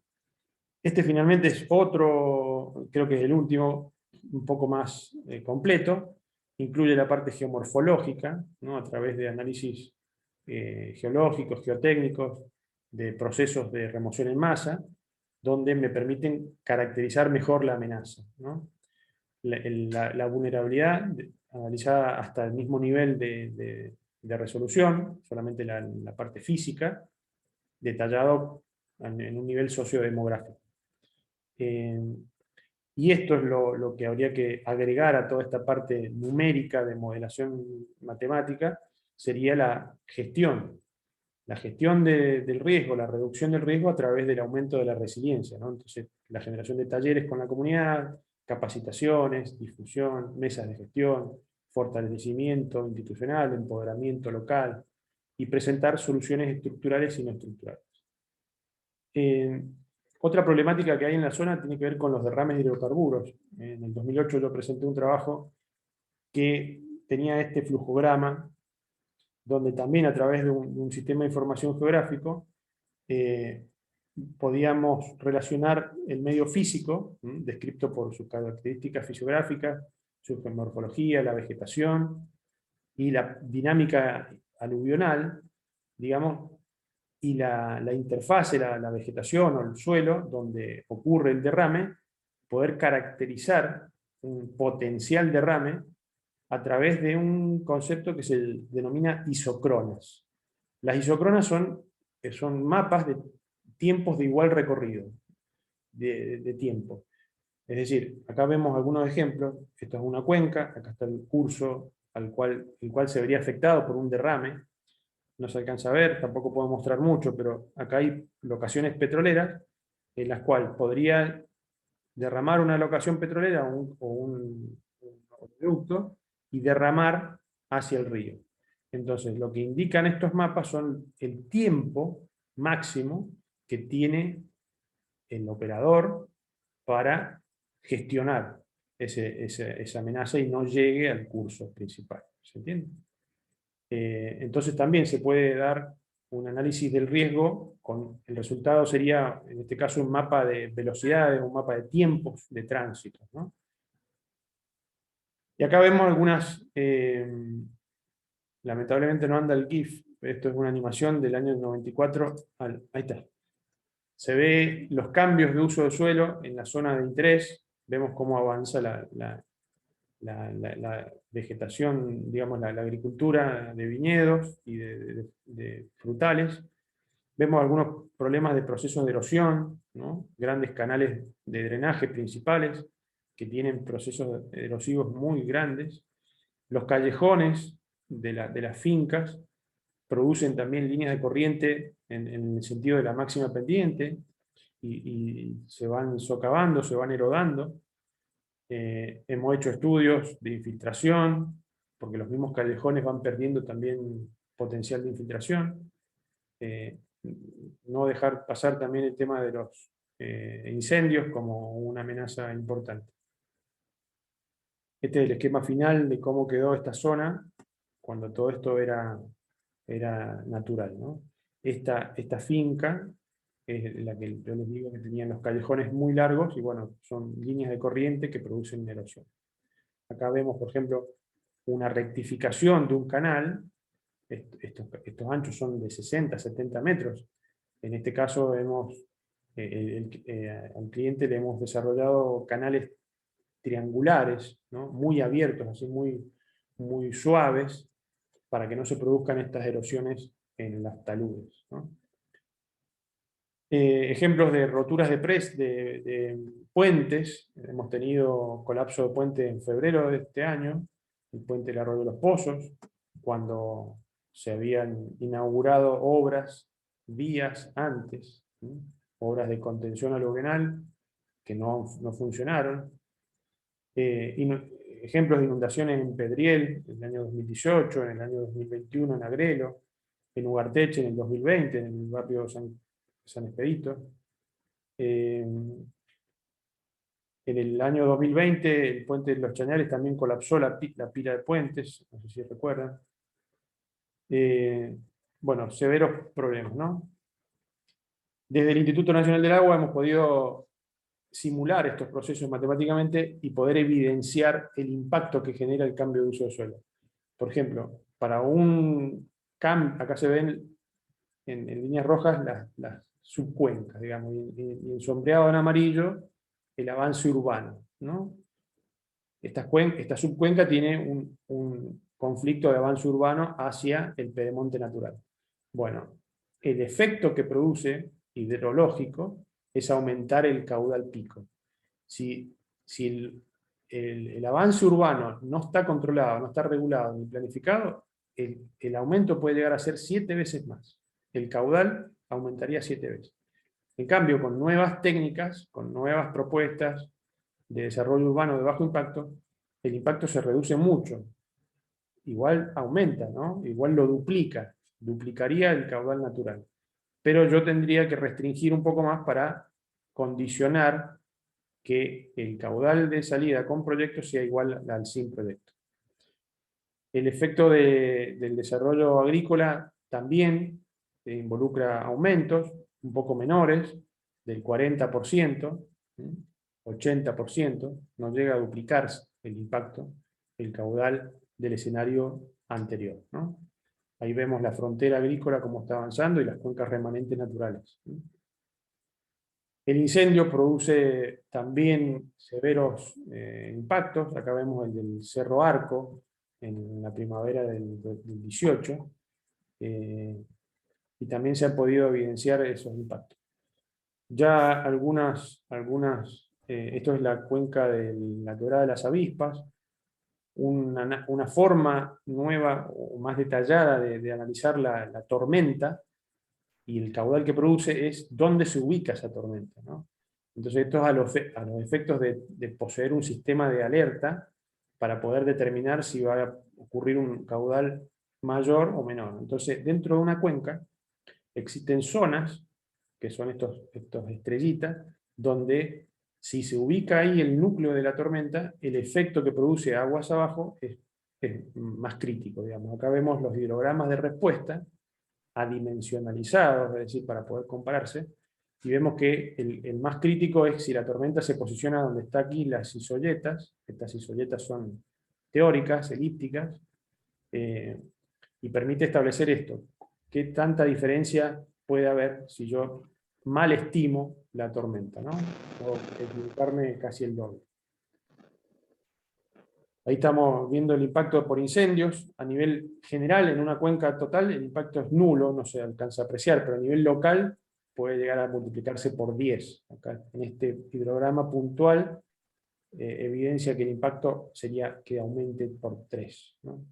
Este finalmente es otro, creo que es el último, un poco más completo. Incluye la parte geomorfológica, ¿no? A través de análisis geológicos, geotécnicos, de procesos de remoción en masa, donde me permiten caracterizar mejor la amenaza, ¿no? La vulnerabilidad analizada hasta el mismo nivel de resolución, solamente la parte física, detallado en un nivel sociodemográfico. Y esto es lo que habría que agregar a toda esta parte numérica de modelación matemática, sería la gestión. La gestión del riesgo, la reducción del riesgo a través del aumento de la resiliencia, ¿no? Entonces, la generación de talleres con la comunidad, capacitaciones, difusión, mesas de gestión, fortalecimiento institucional, empoderamiento local, y presentar soluciones estructurales y no estructurales. Otra problemática que hay en la zona tiene que ver con los derrames de hidrocarburos. En el 2008 yo presenté un trabajo que tenía este flujograma, donde también a través de un sistema de información geográfico podíamos relacionar el medio físico, descrito por sus características fisiográficas, su geomorfología, la vegetación y la dinámica aluvional, digamos, y la interfase, la vegetación o el suelo donde ocurre el derrame, poder caracterizar un potencial derrame a través de un concepto que se denomina isocronas. Las isocronas son mapas de tiempos de igual recorrido, de tiempo. Es decir, acá vemos algunos ejemplos. Esto es una cuenca, acá está el curso el cual se vería afectado por un derrame. No se alcanza a ver, tampoco puedo mostrar mucho, pero acá hay locaciones petroleras en las cuales podría derramar una locación petrolera o un oleoducto y derramar hacia el río. Entonces, lo que indican estos mapas son el tiempo máximo que tiene el operador para gestionar esa amenaza y no llegue al curso principal. ¿Se entiende? Entonces también se puede dar un análisis del riesgo, el resultado sería, en este caso, un mapa de velocidades, un mapa de tiempos de tránsito, ¿no? Y acá vemos algunas, lamentablemente no anda el GIF, esto es una animación del año 94, ahí está. Se ve los cambios de uso de suelo en la zona de interés, vemos cómo avanza la vegetación, digamos, la agricultura de viñedos y de frutales. Vemos algunos problemas de procesos de erosión, ¿no? Grandes canales de drenaje principales que tienen procesos erosivos muy grandes. Los callejones de las fincas producen también líneas de corriente en el sentido de la máxima pendiente y se van socavando, se van erodando. Hemos hecho estudios de infiltración, porque los mismos callejones van perdiendo también potencial de infiltración. No dejar pasar también el tema de los incendios como una amenaza importante. Este es el esquema final de cómo quedó esta zona cuando todo esto era natural, ¿no? Esta finca es la que yo les digo que tenían los callejones muy largos y bueno, son líneas de corriente que producen erosión. Acá vemos, por ejemplo, una rectificación de un canal. Estos anchos son de 60, 70 metros. En este caso al cliente le hemos desarrollado canales triangulares, ¿no? Muy abiertos, así muy suaves, para que no se produzcan estas erosiones en las taludes, ¿no? Ejemplos de roturas de puentes. Hemos tenido colapso de puente en febrero de este año, el puente del Arroyo de los Pozos, cuando se habían inaugurado obras días antes, ¿sí? Obras de contención aluvional que no funcionaron. Ejemplos de inundaciones en Pedriel en el año 2018, en el año 2021 en Agrelo, en Ugarteche en el 2020, en el barrio San Expedito. En el año 2020 el puente de los Chañares también colapsó la pila de puentes, no sé si recuerdan. Bueno, severos problemas, ¿no? Desde el Instituto Nacional del Agua hemos podido simular estos procesos matemáticamente y poder evidenciar el impacto que genera el cambio de uso de suelo. Por ejemplo, para acá se ven en líneas rojas las subcuencas, digamos, y en sombreado en amarillo el avance urbano, ¿no? Esta subcuenca tiene un conflicto de avance urbano hacia el pedemonte natural. Bueno, el efecto que produce hidrológico es aumentar el caudal pico. Si el avance urbano no está controlado, no está regulado ni planificado, el aumento puede llegar a ser 7 veces más. El caudal aumentaría 7 veces. En cambio, con nuevas técnicas, con nuevas propuestas de desarrollo urbano de bajo impacto, el impacto se reduce mucho. Igual aumenta, ¿no? Igual lo duplicaría el caudal natural. Pero yo tendría que restringir un poco más para condicionar que el caudal de salida con proyectos sea igual al sin proyecto. El efecto del desarrollo agrícola también involucra aumentos un poco menores, del 40%, 80%, no llega a duplicarse el impacto, el caudal del escenario anterior, ¿no? Ahí vemos la frontera agrícola como está avanzando y las cuencas remanentes naturales. El incendio produce también severos impactos. Acá vemos el del Cerro Arco, en la primavera del 18, y también se han podido evidenciar esos impactos. Ya esto es la cuenca de la Quebrada de las Avispas, una forma nueva o más detallada de analizar la tormenta y el caudal que produce es dónde se ubica esa tormenta, ¿no? Entonces esto es a los efectos de poseer un sistema de alerta para poder determinar si va a ocurrir un caudal mayor o menor. Entonces dentro de una cuenca existen zonas, que son estos estrellitas, donde si se ubica ahí el núcleo de la tormenta, el efecto que produce aguas abajo es más crítico, digamos. Acá vemos los hidrogramas de respuesta, adimensionalizados, es decir, para poder compararse, y vemos que el más crítico es si la tormenta se posiciona donde está aquí las isoyetas. Estas isoyetas son teóricas, elípticas, y permite establecer esto: qué tanta diferencia puede haber si yo mal estimo la tormenta, ¿no? O equivocarme casi el doble. Ahí estamos viendo el impacto por incendios. A nivel general, en una cuenca total, el impacto es nulo, no se alcanza a apreciar, pero a nivel local puede llegar a multiplicarse por 10. Acá, en este hidrograma puntual, evidencia que el impacto sería que aumente por 3, ¿no?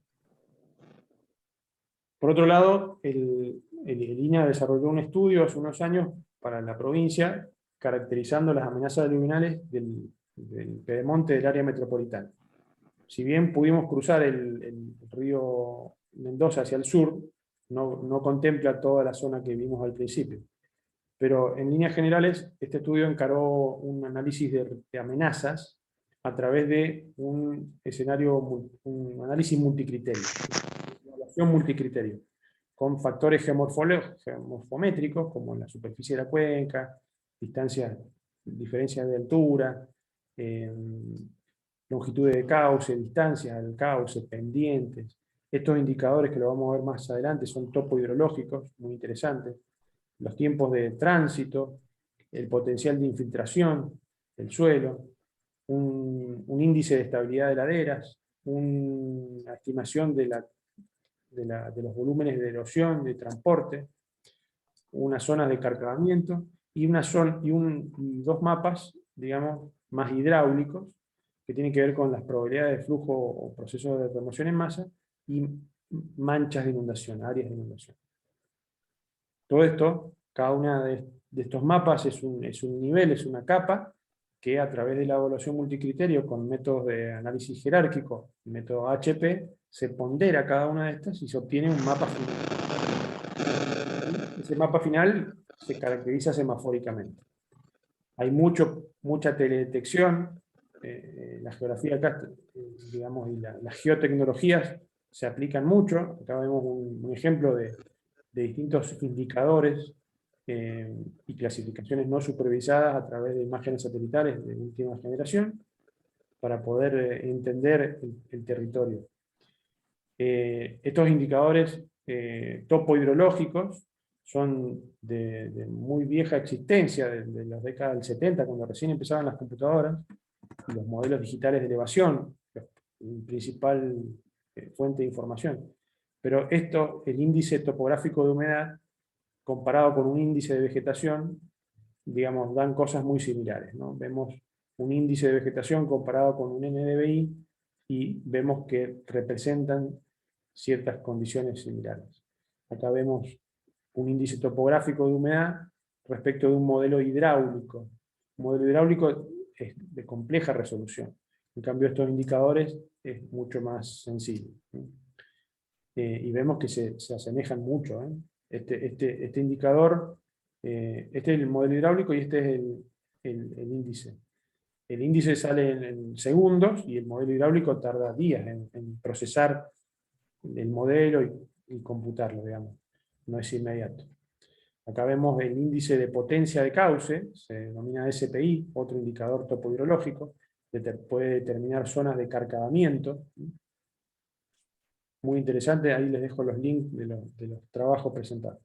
Por otro lado, el INAH desarrolló un estudio hace unos años para la provincia, caracterizando las amenazas aluvionales del pedemonte del área metropolitana. Si bien pudimos cruzar el río Mendoza hacia el sur, no contempla toda la zona que vimos al principio. Pero en líneas generales, este estudio encaró un análisis de amenazas a través de un análisis multicriterio, una evaluación multicriterio, con factores geomorfométricos, como la superficie de la cuenca, diferencias de altura, longitud de cauce, distancias al cauce, pendientes. Estos indicadores, que lo vamos a ver más adelante, son topohidrológicos, muy interesantes. Los tiempos de tránsito, el potencial de infiltración del suelo, un índice de estabilidad de laderas, una estimación de los volúmenes de erosión, de transporte, unas zonas de cargamiento y dos mapas, digamos, más hidráulicos, que tienen que ver con las probabilidades de flujo o procesos de remoción en masa y manchas de inundación, áreas de inundación. Todo esto, cada uno de estos mapas es un nivel, es una capa, que a través de la evaluación multicriterio con métodos de análisis jerárquico, método HP, se pondera cada una de estas y se obtiene un mapa final. Ese mapa final se caracteriza semafóricamente. Hay mucha teledetección. La geografía acá, digamos, y las geotecnologías se aplican mucho. Acá vemos un ejemplo de distintos indicadores y clasificaciones no supervisadas a través de imágenes satelitales de última generación para poder entender el territorio. Estos indicadores topohidrológicos son de muy vieja existencia, de las décadas del 70, cuando recién empezaban las computadoras, y los modelos digitales de elevación, la principal fuente de información. Pero el índice topográfico de humedad, comparado con un índice de vegetación, digamos, dan cosas muy similares, ¿no? Vemos un índice de vegetación comparado con un NDVI y vemos que representan ciertas condiciones similares. Acá vemos un índice topográfico de humedad respecto de un modelo hidráulico. Un modelo hidráulico es de compleja resolución. En cambio, estos indicadores es mucho más sencillo. Y vemos que se asemejan mucho. Este indicador, este es el modelo hidráulico y este es el índice. El índice sale en segundos y el modelo hidráulico tarda días en procesar el modelo y computarlo, digamos. No es inmediato. Acá vemos el índice de potencia de cauce, se denomina SPI, otro indicador topohidrológico, puede determinar zonas de carcavamiento. Muy interesante, ahí les dejo los links de los trabajos presentados.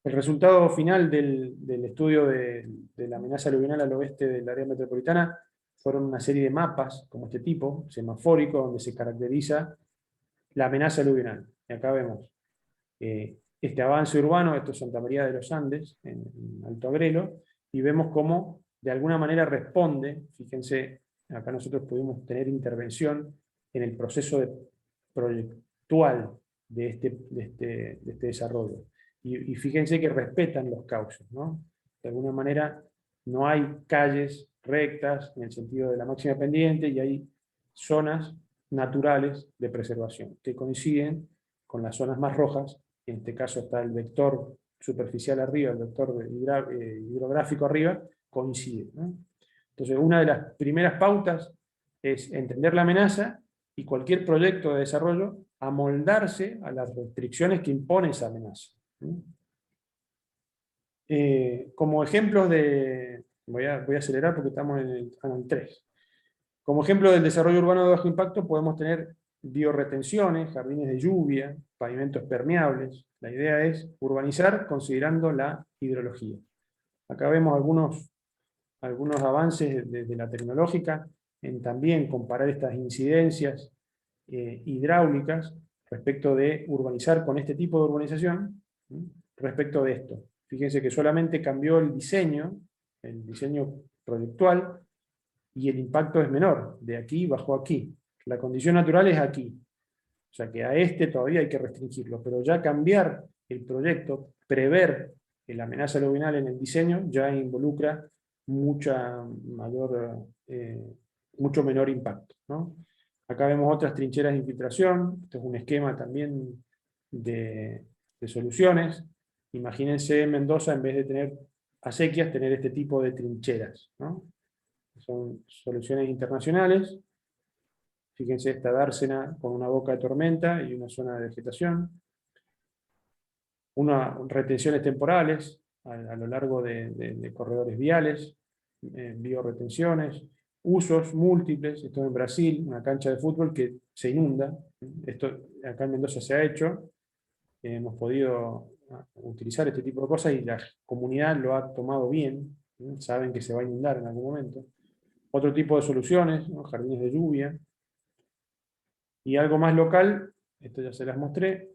El resultado final del estudio de la amenaza aluvional al oeste del área metropolitana fueron una serie de mapas, como este tipo, semafórico, donde se caracteriza la amenaza aluvional. Y acá vemos este avance urbano, esto es Santa María de los Andes, en Alto Agrelo, y vemos cómo de alguna manera responde, fíjense, acá nosotros pudimos tener intervención en el proceso proyectual de este desarrollo. Y fíjense que respetan los cauces, ¿no? De alguna manera no hay calles rectas en el sentido de la máxima pendiente y hay zonas naturales de preservación que coinciden con las zonas más rojas. En este caso está el vector superficial arriba, el vector hidrográfico arriba, coincide, ¿no? Entonces, una de las primeras pautas es entender la amenaza y cualquier proyecto de desarrollo amoldarse a las restricciones que impone esa amenaza. Como ejemplos de... Voy a acelerar porque estamos en el 3. Como ejemplo del desarrollo urbano de bajo impacto podemos tener bioretenciones, jardines de lluvia, pavimentos permeables. La idea es urbanizar considerando la hidrología. Acá vemos algunos avances desde la tecnológica en también comparar estas incidencias hidráulicas respecto de urbanizar con este tipo de urbanización, respecto de esto. Fíjense que solamente cambió el diseño proyectual, y el impacto es menor, de aquí bajó aquí. La condición natural es aquí. O sea que a este todavía hay que restringirlo, pero ya cambiar el proyecto, prever la amenaza aluvional en el diseño, ya involucra mucho menor impacto, ¿no? Acá vemos otras trincheras de infiltración. Este es un esquema también de soluciones. Imagínense en Mendoza, en vez de tener acequias, tener este tipo de trincheras, ¿no? Son soluciones internacionales. Fíjense esta dársena con una boca de tormenta y una zona de vegetación. Retenciones temporales a lo largo de corredores viales, bioretenciones, usos múltiples. Esto en Brasil, una cancha de fútbol que se inunda. Esto acá en Mendoza se ha hecho. Hemos podido utilizar este tipo de cosas y la comunidad lo ha tomado bien. Saben que se va a inundar en algún momento. Otro tipo de soluciones, ¿no? Jardines de lluvia. Y algo más local, esto ya se las mostré,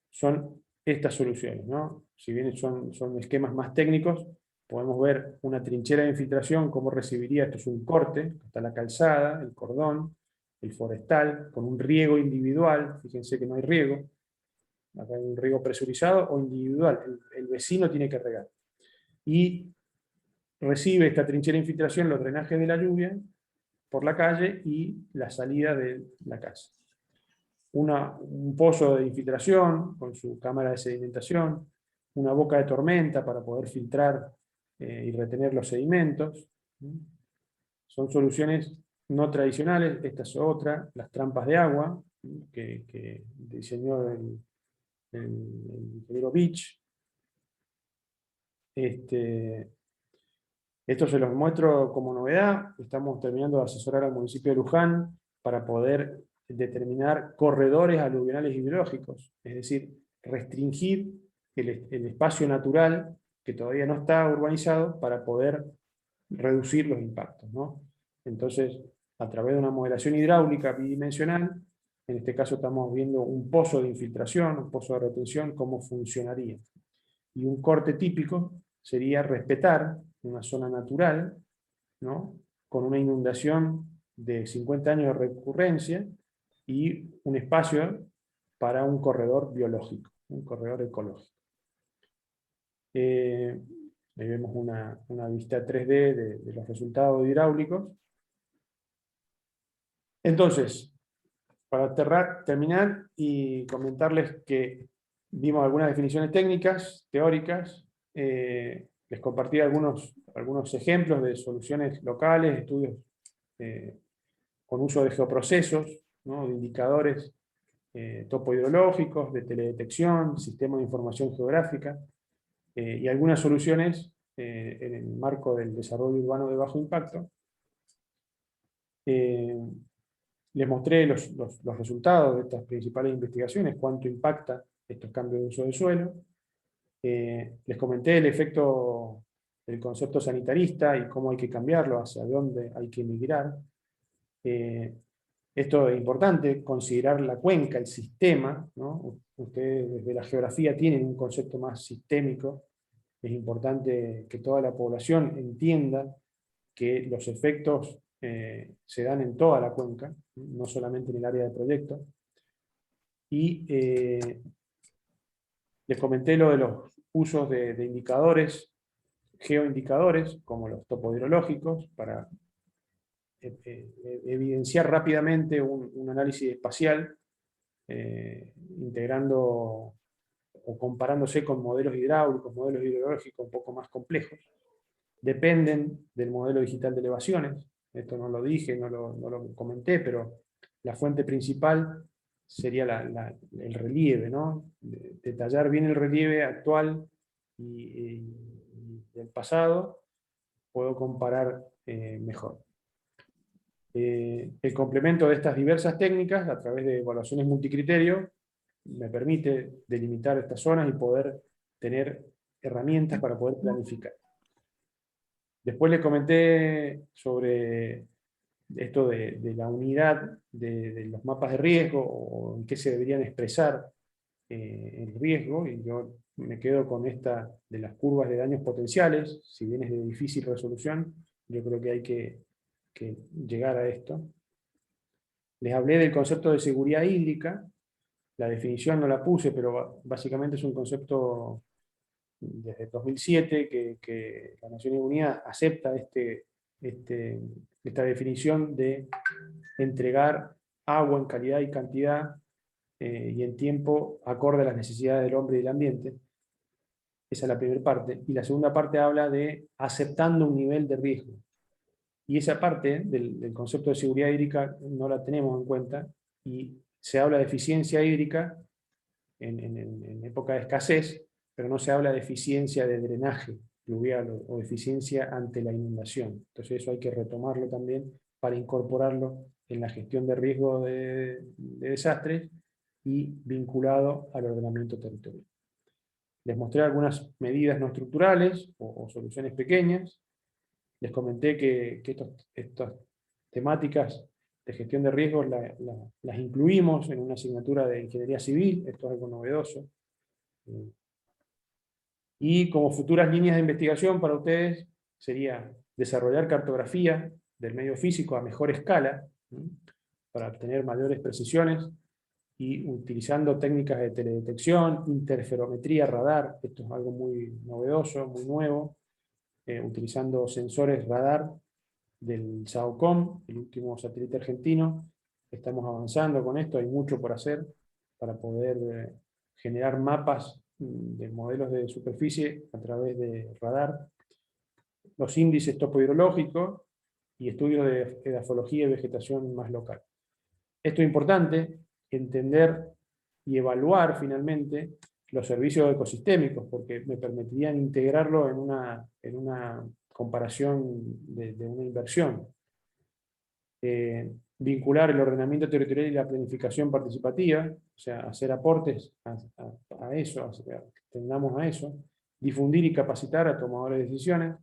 son estas soluciones, ¿no? Si bien son esquemas más técnicos, podemos ver una trinchera de infiltración, cómo recibiría, esto es un corte, está la calzada, el cordón, el forestal, con un riego individual. Fíjense que no hay riego, acá hay un riego presurizado o individual, el vecino tiene que regar. Y recibe esta trinchera de infiltración los drenajes de la lluvia por la calle y la salida de la casa. Un pozo de infiltración con su cámara de sedimentación, una boca de tormenta para poder filtrar y retener los sedimentos. Son soluciones no tradicionales. Esta es otra, las trampas de agua, que diseñó el ingeniero Beach. Esto se los muestro como novedad. Estamos terminando de asesorar al municipio de Luján para poder determinar corredores aluvionales hidrológicos, es decir, restringir el espacio natural que todavía no está urbanizado para poder reducir los impactos, ¿no? Entonces, a través de una modelación hidráulica bidimensional, en este caso estamos viendo un pozo de infiltración, un pozo de retención, cómo funcionaría. Y un corte típico sería respetar una zona natural, ¿no?, con una inundación de 50 años de recurrencia y un espacio para un corredor biológico, un corredor ecológico. Ahí vemos una vista 3D de los resultados hidráulicos. Entonces, para terminar y comentarles que vimos algunas definiciones técnicas, teóricas, les compartí algunos ejemplos de soluciones locales, estudios con uso de geoprocesos, ¿no?, de indicadores topohidrológicos, de teledetección, sistemas de información geográfica, y algunas soluciones en el marco del desarrollo urbano de bajo impacto. Les mostré los resultados de estas principales investigaciones, cuánto impacta estos cambios de uso del suelo. Les comenté el efecto del concepto sanitarista y cómo hay que cambiarlo, hacia dónde hay que migrar. Esto es importante, considerar la cuenca, el sistema, ¿no? Ustedes desde la geografía tienen un concepto más sistémico. Es importante que toda la población entienda que los efectos se dan en toda la cuenca, no solamente en el área de proyecto. Y les comenté lo de los usos de indicadores, geoindicadores, como los topohidrológicos, para evidenciar rápidamente un análisis espacial, integrando o comparándose con modelos hidráulicos, modelos hidrológicos un poco más complejos. Dependen del modelo digital de elevaciones. Esto no lo dije, no lo comenté, pero la fuente principal sería el relieve, ¿no? Detallar bien el relieve actual y del pasado, puedo comparar mejor. El complemento de estas diversas técnicas, a través de evaluaciones multicriterio, me permite delimitar estas zonas y poder tener herramientas para poder planificar. Después les comenté sobre esto de la unidad de los mapas de riesgo, o en qué se deberían expresar el riesgo, y yo me quedo con esta de las curvas de daños potenciales. Si bien es de difícil resolución, yo creo que hay que llegar a esto. Les hablé del concepto de seguridad hídrica. La definición no la puse, pero básicamente es un concepto desde 2007 que las Naciones Unidas acepta esta definición de entregar agua en calidad y cantidad y en tiempo acorde a las necesidades del hombre y del ambiente. Esa es la primera parte. Y la segunda parte habla de aceptando un nivel de riesgo. Y esa parte del concepto de seguridad hídrica no la tenemos en cuenta, y se habla de eficiencia hídrica en época de escasez, pero no se habla de eficiencia de drenaje pluvial o eficiencia ante la inundación. Entonces eso hay que retomarlo también para incorporarlo en la gestión de riesgo de desastres y vinculado al ordenamiento territorial. Les mostré algunas medidas no estructurales o soluciones pequeñas. Les comenté que estas temáticas de gestión de riesgos las incluimos en una asignatura de ingeniería civil. Esto es algo novedoso. Y como futuras líneas de investigación para ustedes sería desarrollar cartografía del medio físico a mejor escala, para obtener mayores precisiones, y utilizando técnicas de teledetección, interferometría, radar. Esto es algo muy novedoso, muy nuevo, utilizando sensores radar del SAOCOM, el último satélite argentino. Estamos avanzando con esto, hay mucho por hacer para poder generar mapas de modelos de superficie a través de radar, los índices topohidrológicos y estudios de edafología y vegetación más local. Esto es importante, entender y evaluar finalmente los servicios ecosistémicos, porque me permitirían integrarlo en una comparación de una inversión. Vincular el ordenamiento territorial y la planificación participativa, o sea, hacer aportes a eso, tendamos a eso, difundir y capacitar a tomadores de decisiones,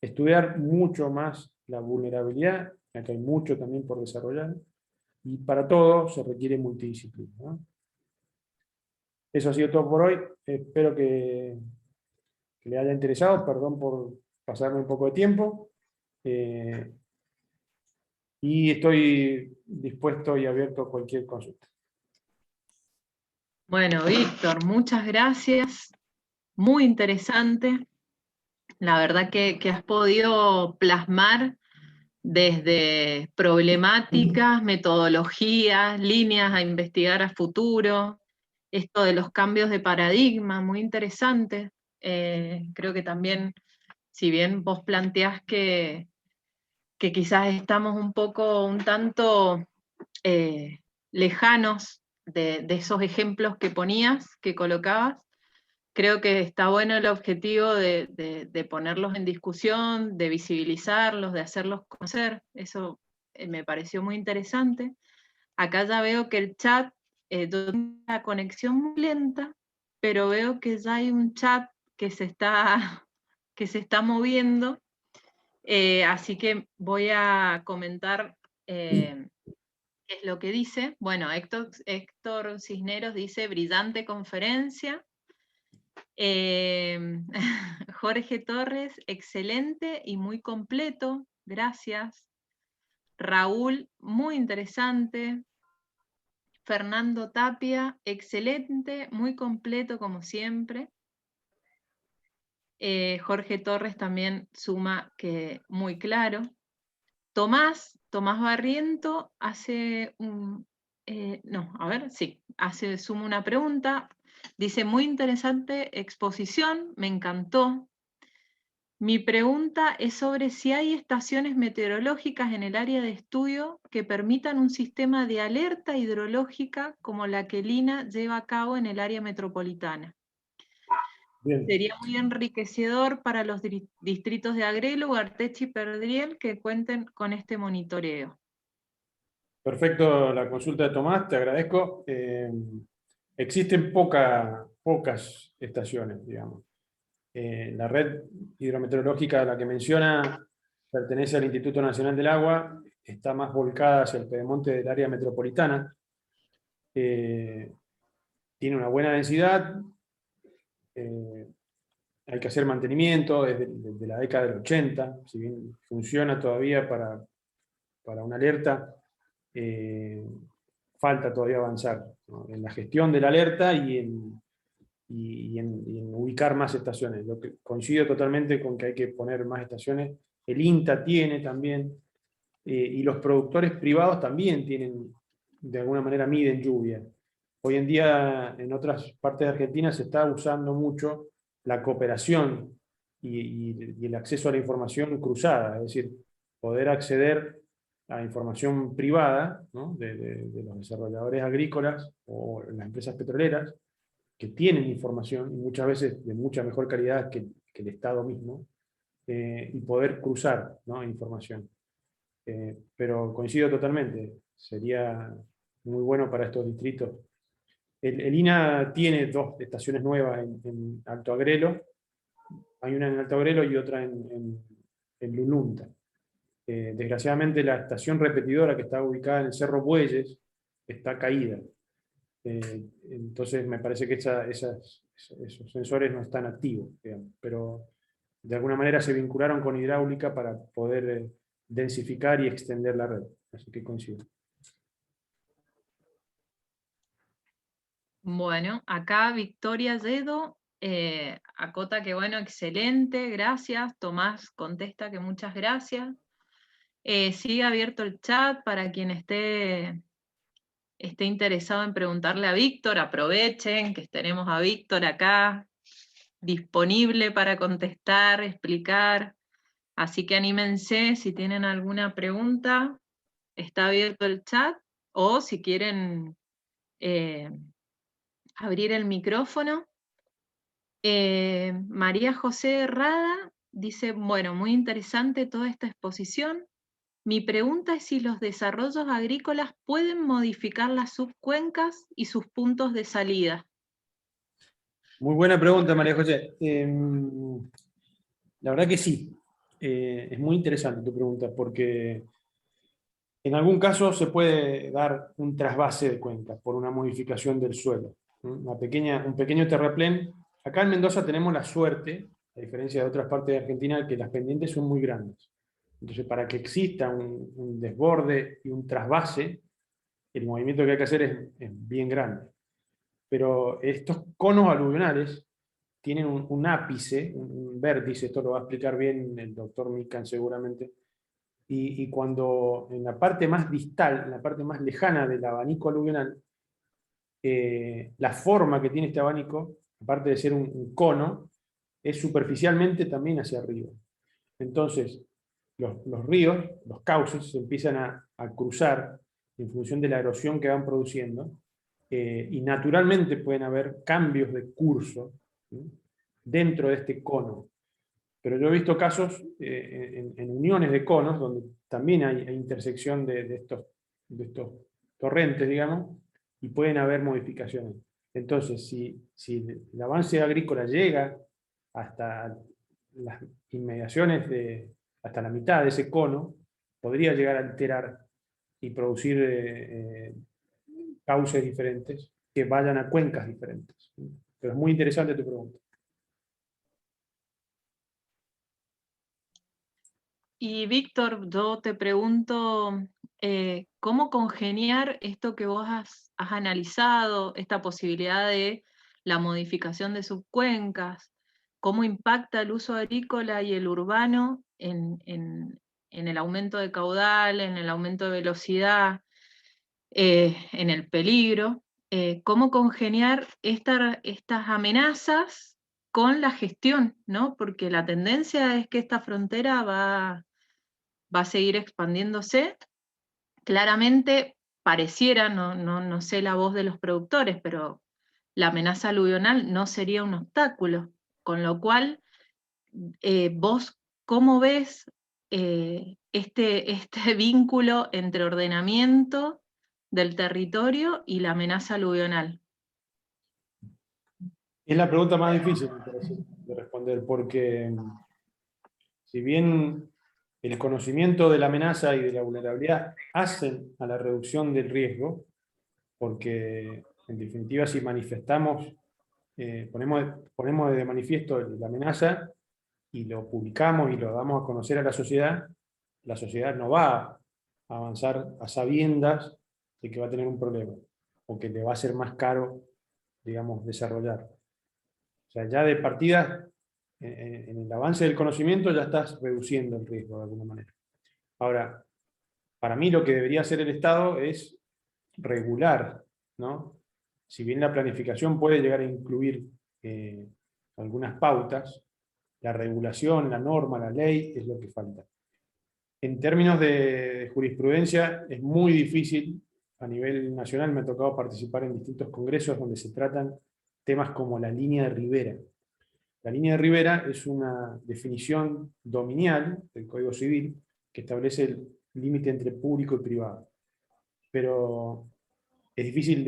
estudiar mucho más la vulnerabilidad, acá hay mucho también por desarrollar, y para todo se requiere multidisciplina, ¿no? Eso ha sido todo por hoy. Espero que le haya interesado, perdón por pasarme un poco de tiempo. Y estoy dispuesto y abierto a cualquier consulta. Bueno, Víctor, muchas gracias. Muy interesante. La verdad que has podido plasmar desde problemáticas, metodologías, líneas a investigar a futuro, esto de los cambios de paradigma, muy interesante. Creo que también, si bien vos planteás que quizás estamos un tanto lejanos de esos ejemplos que ponías, que colocabas, creo que está bueno el objetivo de ponerlos en discusión, de visibilizarlos, de hacerlos conocer. Eso me pareció muy interesante. Acá ya veo que el chat tiene una conexión muy lenta, pero veo que ya hay un chat que se está moviendo. Así que voy a comentar qué es lo que dice. Bueno, Héctor Cisneros dice, brillante conferencia. Jorge Torres, excelente y muy completo, gracias. Raúl, muy interesante. Fernando Tapia, excelente, muy completo como siempre. Jorge Torres también suma que muy claro. Tomás Barriento hace suma una pregunta. Dice, muy interesante exposición, me encantó. Mi pregunta es sobre si hay estaciones meteorológicas en el área de estudio que permitan un sistema de alerta hidrológica como la que el INA lleva a cabo en el área metropolitana. Bien. Sería muy enriquecedor para los distritos de Agrelo, Ugarteche y Perdriel que cuenten con este monitoreo. Perfecto la consulta de Tomás, te agradezco. Existen pocas estaciones, digamos. La red hidrometeorológica a la que menciona pertenece al Instituto Nacional del Agua, está más volcada hacia el pedemonte del área metropolitana. Tiene una buena densidad, hay que hacer mantenimiento desde la década del 80, si bien funciona todavía para una alerta, falta todavía avanzar, ¿no?, en la gestión de la alerta y en ubicar más estaciones. Lo que coincido totalmente con que hay que poner más estaciones. El INTA tiene también, y los productores privados también tienen, de alguna manera miden lluvia. Hoy en día en otras partes de Argentina se está usando mucho la cooperación y el acceso a la información cruzada, es decir, poder acceder a información privada, ¿no?, de los desarrolladores agrícolas o las empresas petroleras, que tienen información, y muchas veces de mucha mejor calidad que el Estado mismo, y poder cruzar, ¿no?, información. Pero coincido totalmente, sería muy bueno para estos distritos. El INA tiene 2 estaciones nuevas en Alto Agrelo, hay una en Alto Agrelo y otra en Lulunta. Desgraciadamente la estación repetidora que está ubicada en el Cerro Bueyes está caída. Entonces me parece que esos sensores no están activos, digamos, pero de alguna manera se vincularon con hidráulica para poder densificar y extender la red. Así que coincido. Bueno, acá Victoria Yedo acota que bueno, excelente, gracias. Tomás contesta que muchas gracias. Sigue abierto el chat para quien esté interesado en preguntarle a Víctor, aprovechen que tenemos a Víctor acá disponible para contestar, explicar. Así que anímense si tienen alguna pregunta, está abierto el chat, o si quieren abrir el micrófono. María José Herrada dice, bueno, muy interesante toda esta exposición. Mi pregunta es si los desarrollos agrícolas pueden modificar las subcuencas y sus puntos de salida. Muy buena pregunta, María José. La verdad que sí. Es muy interesante tu pregunta, porque en algún caso se puede dar un trasvase de cuencas por una modificación del suelo. Un pequeño terraplén. Acá en Mendoza tenemos la suerte a diferencia de otras partes de Argentina, que las pendientes son muy grandes. Entonces, para que exista un desborde y un trasvase, el movimiento que hay que hacer es bien grande. Pero estos conos aluvionales tienen un ápice, un vértice, esto lo va a explicar bien el doctor Mikan seguramente, y cuando en la parte más distal, en la parte más lejana del abanico aluvional, la forma que tiene este abanico, aparte de ser un cono, es superficialmente también hacia arriba. Entonces, los ríos, los cauces, se empiezan a cruzar en función de la erosión que van produciendo, y naturalmente pueden haber cambios de curso, ¿sí?, dentro de este cono. Pero yo he visto casos en uniones de conos, donde también hay intersección de estos torrentes, digamos, y pueden haber modificaciones. Entonces, si el avance agrícola llega hasta las inmediaciones hasta la mitad de ese cono, podría llegar a alterar y producir cauces diferentes que vayan a cuencas diferentes. Pero es muy interesante tu pregunta. Y Víctor, yo te pregunto, ¿cómo congeniar esto que vos has analizado, esta posibilidad de la modificación de subcuencas? ¿Cómo impacta el uso agrícola y el urbano en el aumento de caudal, en el aumento de velocidad, en el peligro? ¿Cómo congeniar estas amenazas con la gestión, ¿no? Porque la tendencia es que esta frontera va a seguir expandiéndose. Claramente pareciera, no sé la voz de los productores, pero la amenaza aluvional no sería un obstáculo, con lo cual, vos, ¿cómo ves este vínculo entre ordenamiento del territorio y la amenaza aluvional? Es la pregunta más difícil, me parece, de responder, porque si bien el conocimiento de la amenaza y de la vulnerabilidad hacen a la reducción del riesgo, porque en definitiva si manifestamos, ponemos de manifiesto la amenaza y lo publicamos y lo damos a conocer a la sociedad no va a avanzar a sabiendas de que va a tener un problema, o que le va a ser más caro, digamos, desarrollar. O sea, ya de partida, en el avance del conocimiento ya estás reduciendo el riesgo de alguna manera. Ahora, para mí lo que debería hacer el Estado es regular, ¿no? Si bien la planificación puede llegar a incluir algunas pautas, la regulación, la norma, la ley es lo que falta. En términos de jurisprudencia es muy difícil. A nivel nacional me ha tocado participar en distintos congresos donde se tratan temas como la línea de Rivera. La línea de Rivera es una definición dominial del Código Civil que establece el límite entre público y privado. Pero es difícil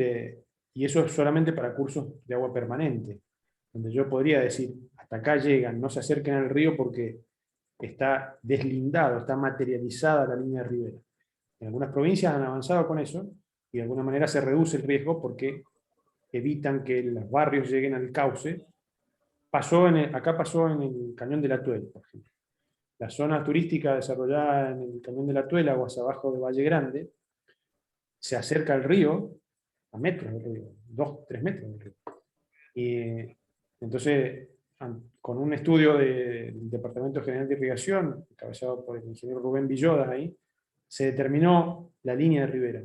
y eso es solamente para cursos de agua permanente, donde yo podría decir, hasta acá llegan, no se acerquen al río porque está deslindado, está materializada la línea de Rivera. En algunas provincias han avanzado con eso, y de alguna manera se reduce el riesgo porque evitan que los barrios lleguen al cauce. Acá pasó en el Cañón de la Tuela, por ejemplo. La zona turística desarrollada en el Cañón de la Tuela, aguas abajo de Valle Grande, se acerca al río, a metros del río, 2, 3 metros del río. Y entonces, con un estudio del Departamento General de Irrigación, encabezado por el ingeniero Rubén Villodas ahí, se determinó la línea de Rivera.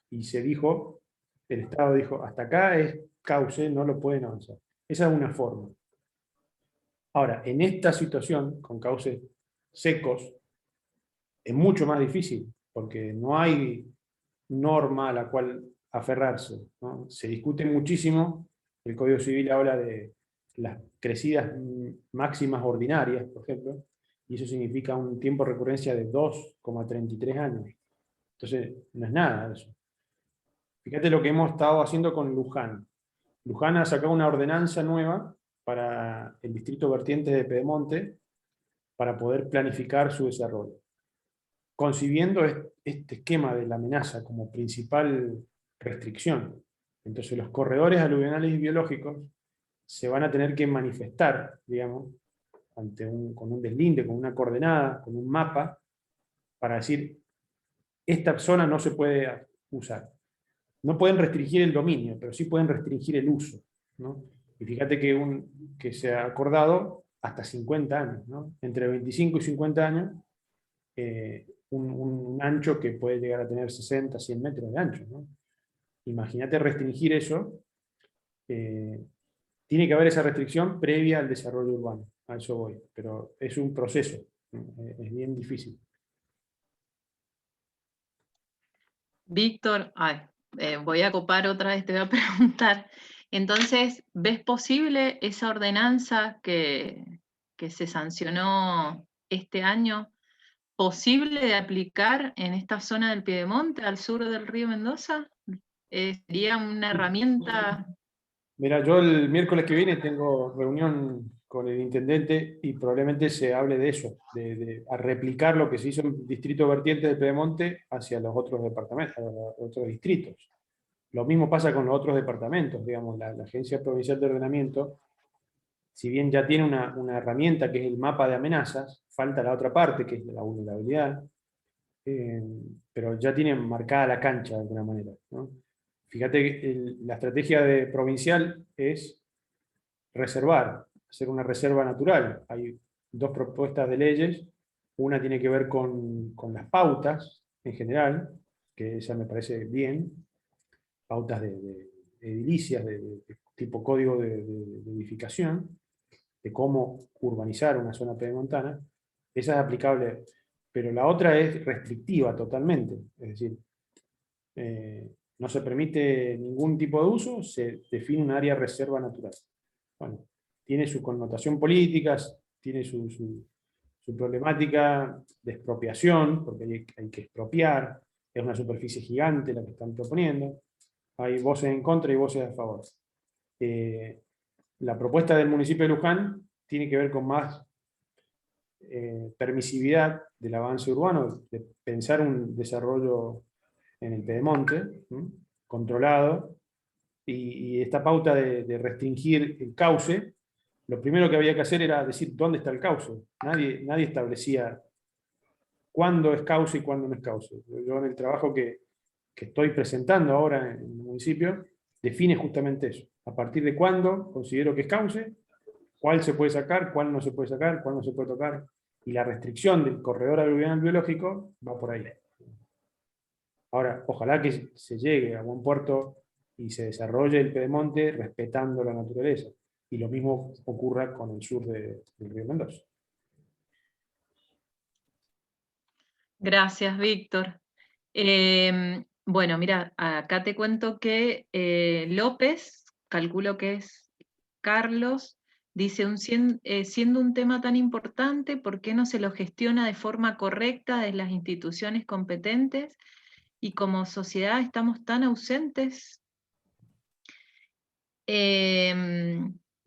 Y se dijo, el Estado dijo, hasta acá es cauce, no lo pueden avanzar. Esa es una forma. Ahora, en esta situación, con cauces secos, es mucho más difícil, porque no hay norma a la cual aferrarse, ¿no? Se discute muchísimo, el Código Civil habla de las crecidas máximas ordinarias, por ejemplo, y eso significa un tiempo de recurrencia de 2,33 años. Entonces, no es nada eso. Fíjate lo que hemos estado haciendo con Luján. Luján ha sacado una ordenanza nueva para el distrito vertiente de Pedemonte para poder planificar su desarrollo, concibiendo este esquema de la amenaza como principal restricción. Entonces los corredores aluvionales y biológicos se van a tener que manifestar, digamos, con un deslinde, con una coordenada, con un mapa, para decir, esta zona no se puede usar. No pueden restringir el dominio, pero sí pueden restringir el uso, ¿no? Y fíjate que se ha acordado hasta 50 años, ¿no? Entre 25 y 50 años, un ancho que puede llegar a tener 60, 100 metros de ancho, ¿no? Imagínate restringir eso. Tiene que haber esa restricción previa al desarrollo urbano, a eso voy, pero es un proceso, es bien difícil. Víctor, voy a copar otra vez, te voy a preguntar. Entonces, ¿ves posible esa ordenanza que se sancionó este año, posible de aplicar en esta zona del Piedemonte, al sur del río Mendoza? ¿Sería una herramienta? Mira, yo el miércoles que viene tengo reunión con el intendente y probablemente se hable de eso, a replicar lo que se hizo en el distrito vertiente de Piedemonte hacia los otros departamentos, los otros distritos. Lo mismo pasa con los otros departamentos, digamos, la Agencia Provincial de Ordenamiento, si bien ya tiene una herramienta que es el mapa de amenazas, falta la otra parte, que es la vulnerabilidad, pero ya tiene marcada la cancha de alguna manera, ¿no? Fíjate que la estrategia provincial es reservar, hacer una reserva natural. Hay dos propuestas de leyes, una tiene que ver con las pautas en general, que esa me parece bien, pautas de edilicias, de tipo código de edificación, de cómo urbanizar una zona pedemontana, esa es aplicable, pero la otra es restrictiva totalmente, es decir, no se permite ningún tipo de uso, se define un área reserva natural. Bueno, tiene su connotación política, tiene su problemática de expropiación, porque hay que expropiar, es una superficie gigante la que están proponiendo, hay voces en contra y voces a favor. La propuesta del municipio de Luján tiene que ver con más permisividad del avance urbano, de pensar un desarrollo en el Piedemonte, ¿sí? Controlado, y esta pauta de restringir el cauce, lo primero que había que hacer era decir dónde está el cauce. Nadie establecía cuándo es cauce y cuándo no es cauce. Yo en el trabajo que estoy presentando ahora en el municipio, define justamente eso. A partir de cuándo considero que es cauce, cuál se puede sacar, cuál no se puede sacar, cuál no se puede tocar, y la restricción del corredor aluvial biológico va por ahí. Ahora, ojalá que se llegue a buen puerto y se desarrolle el Piedemonte respetando la naturaleza. Y lo mismo ocurra con el sur del río Mendoza. Gracias, Víctor. Bueno, mira, acá te cuento que López, calculo que es Carlos, dice, siendo un tema tan importante, ¿por qué no se lo gestiona de forma correcta desde las instituciones competentes? Y como sociedad estamos tan ausentes.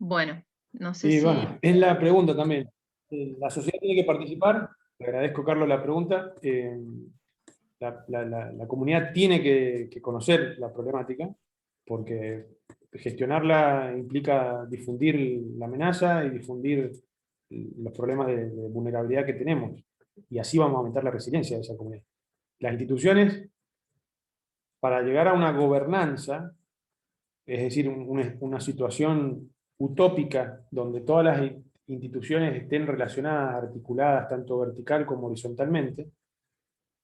Bueno, no sé Sí, si... bueno, es la pregunta también. La sociedad tiene que participar. Le agradezco, Carlos, la pregunta. La comunidad tiene que conocer la problemática, porque gestionarla implica difundir la amenaza y difundir los problemas de vulnerabilidad que tenemos. Y así vamos a aumentar la resiliencia de esa comunidad. Las instituciones, para llegar a una gobernanza, es decir, una situación utópica donde todas las instituciones estén relacionadas, articuladas, tanto vertical como horizontalmente,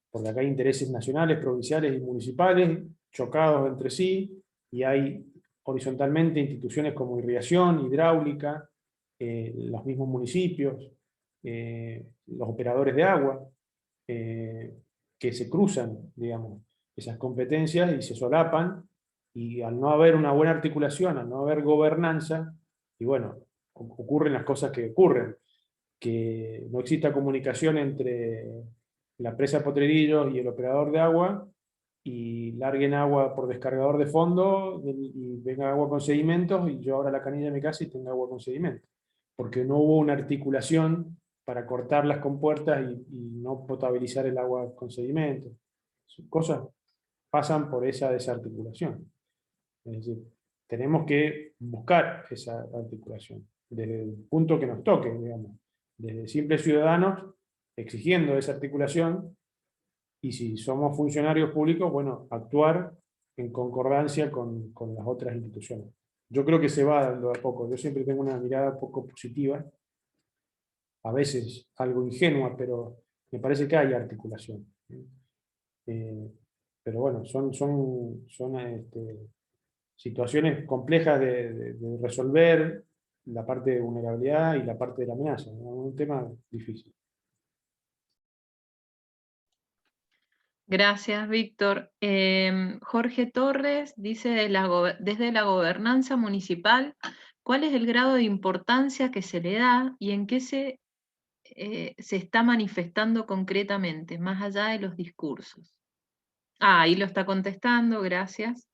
porque acá hay intereses nacionales, provinciales y municipales chocados entre sí, y hay horizontalmente instituciones como irrigación, hidráulica, los mismos municipios, los operadores de agua, que se cruzan, digamos, esas competencias y se solapan, y al no haber una buena articulación, al no haber gobernanza, y bueno, ocurren las cosas que ocurren, que no exista comunicación entre la presa Potrerillos y el operador de agua, y larguen agua por descargador de fondo, y venga agua con sedimentos, y yo abra la canilla de mi casa y tenga agua con sedimentos, porque no hubo una articulación para cortar las compuertas y no potabilizar el agua con sedimentos. Cosas pasan por esa desarticulación. Es decir, tenemos que buscar esa articulación, desde el punto que nos toque, digamos. desde simples ciudadanos, exigiendo esa articulación, y si somos funcionarios públicos, bueno, actuar en concordancia con las otras instituciones. Yo creo que se va dando a poco. Yo siempre tengo una mirada poco positiva, a veces algo ingenua, pero me parece que hay articulación. Pero bueno, son situaciones complejas de resolver, la parte de vulnerabilidad y la parte de la amenaza, ¿no? Un tema difícil. Gracias, Víctor. Jorge Torres dice, desde la gobernanza municipal, ¿cuál es el grado de importancia que se le da y en qué se está manifestando concretamente, más allá de los discursos? Ah, ahí lo está contestando, gracias.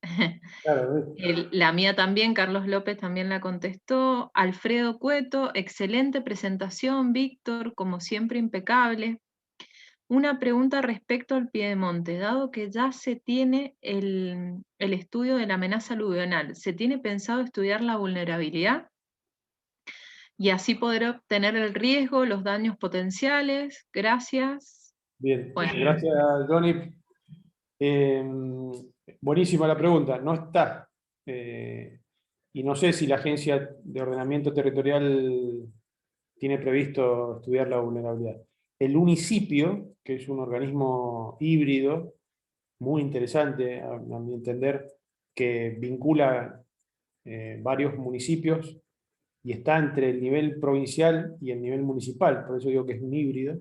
Claro, La mía también, Carlos López también la contestó. Alfredo Cueto, excelente presentación, Víctor, como siempre impecable. Una pregunta respecto al Piedemonte, dado que ya se tiene el estudio de la amenaza aluvional, ¿se tiene pensado estudiar la vulnerabilidad? Y así poder obtener el riesgo, los daños potenciales. Gracias. bien, Bueno, gracias, Johnny. Buenísima la pregunta. No está. Y no sé si la Agencia de Ordenamiento Territorial tiene previsto estudiar la vulnerabilidad. El Unicipio, que es un organismo híbrido, muy interesante, a mi entender, que vincula varios municipios y está entre el nivel provincial y el nivel municipal, por eso digo que es un híbrido.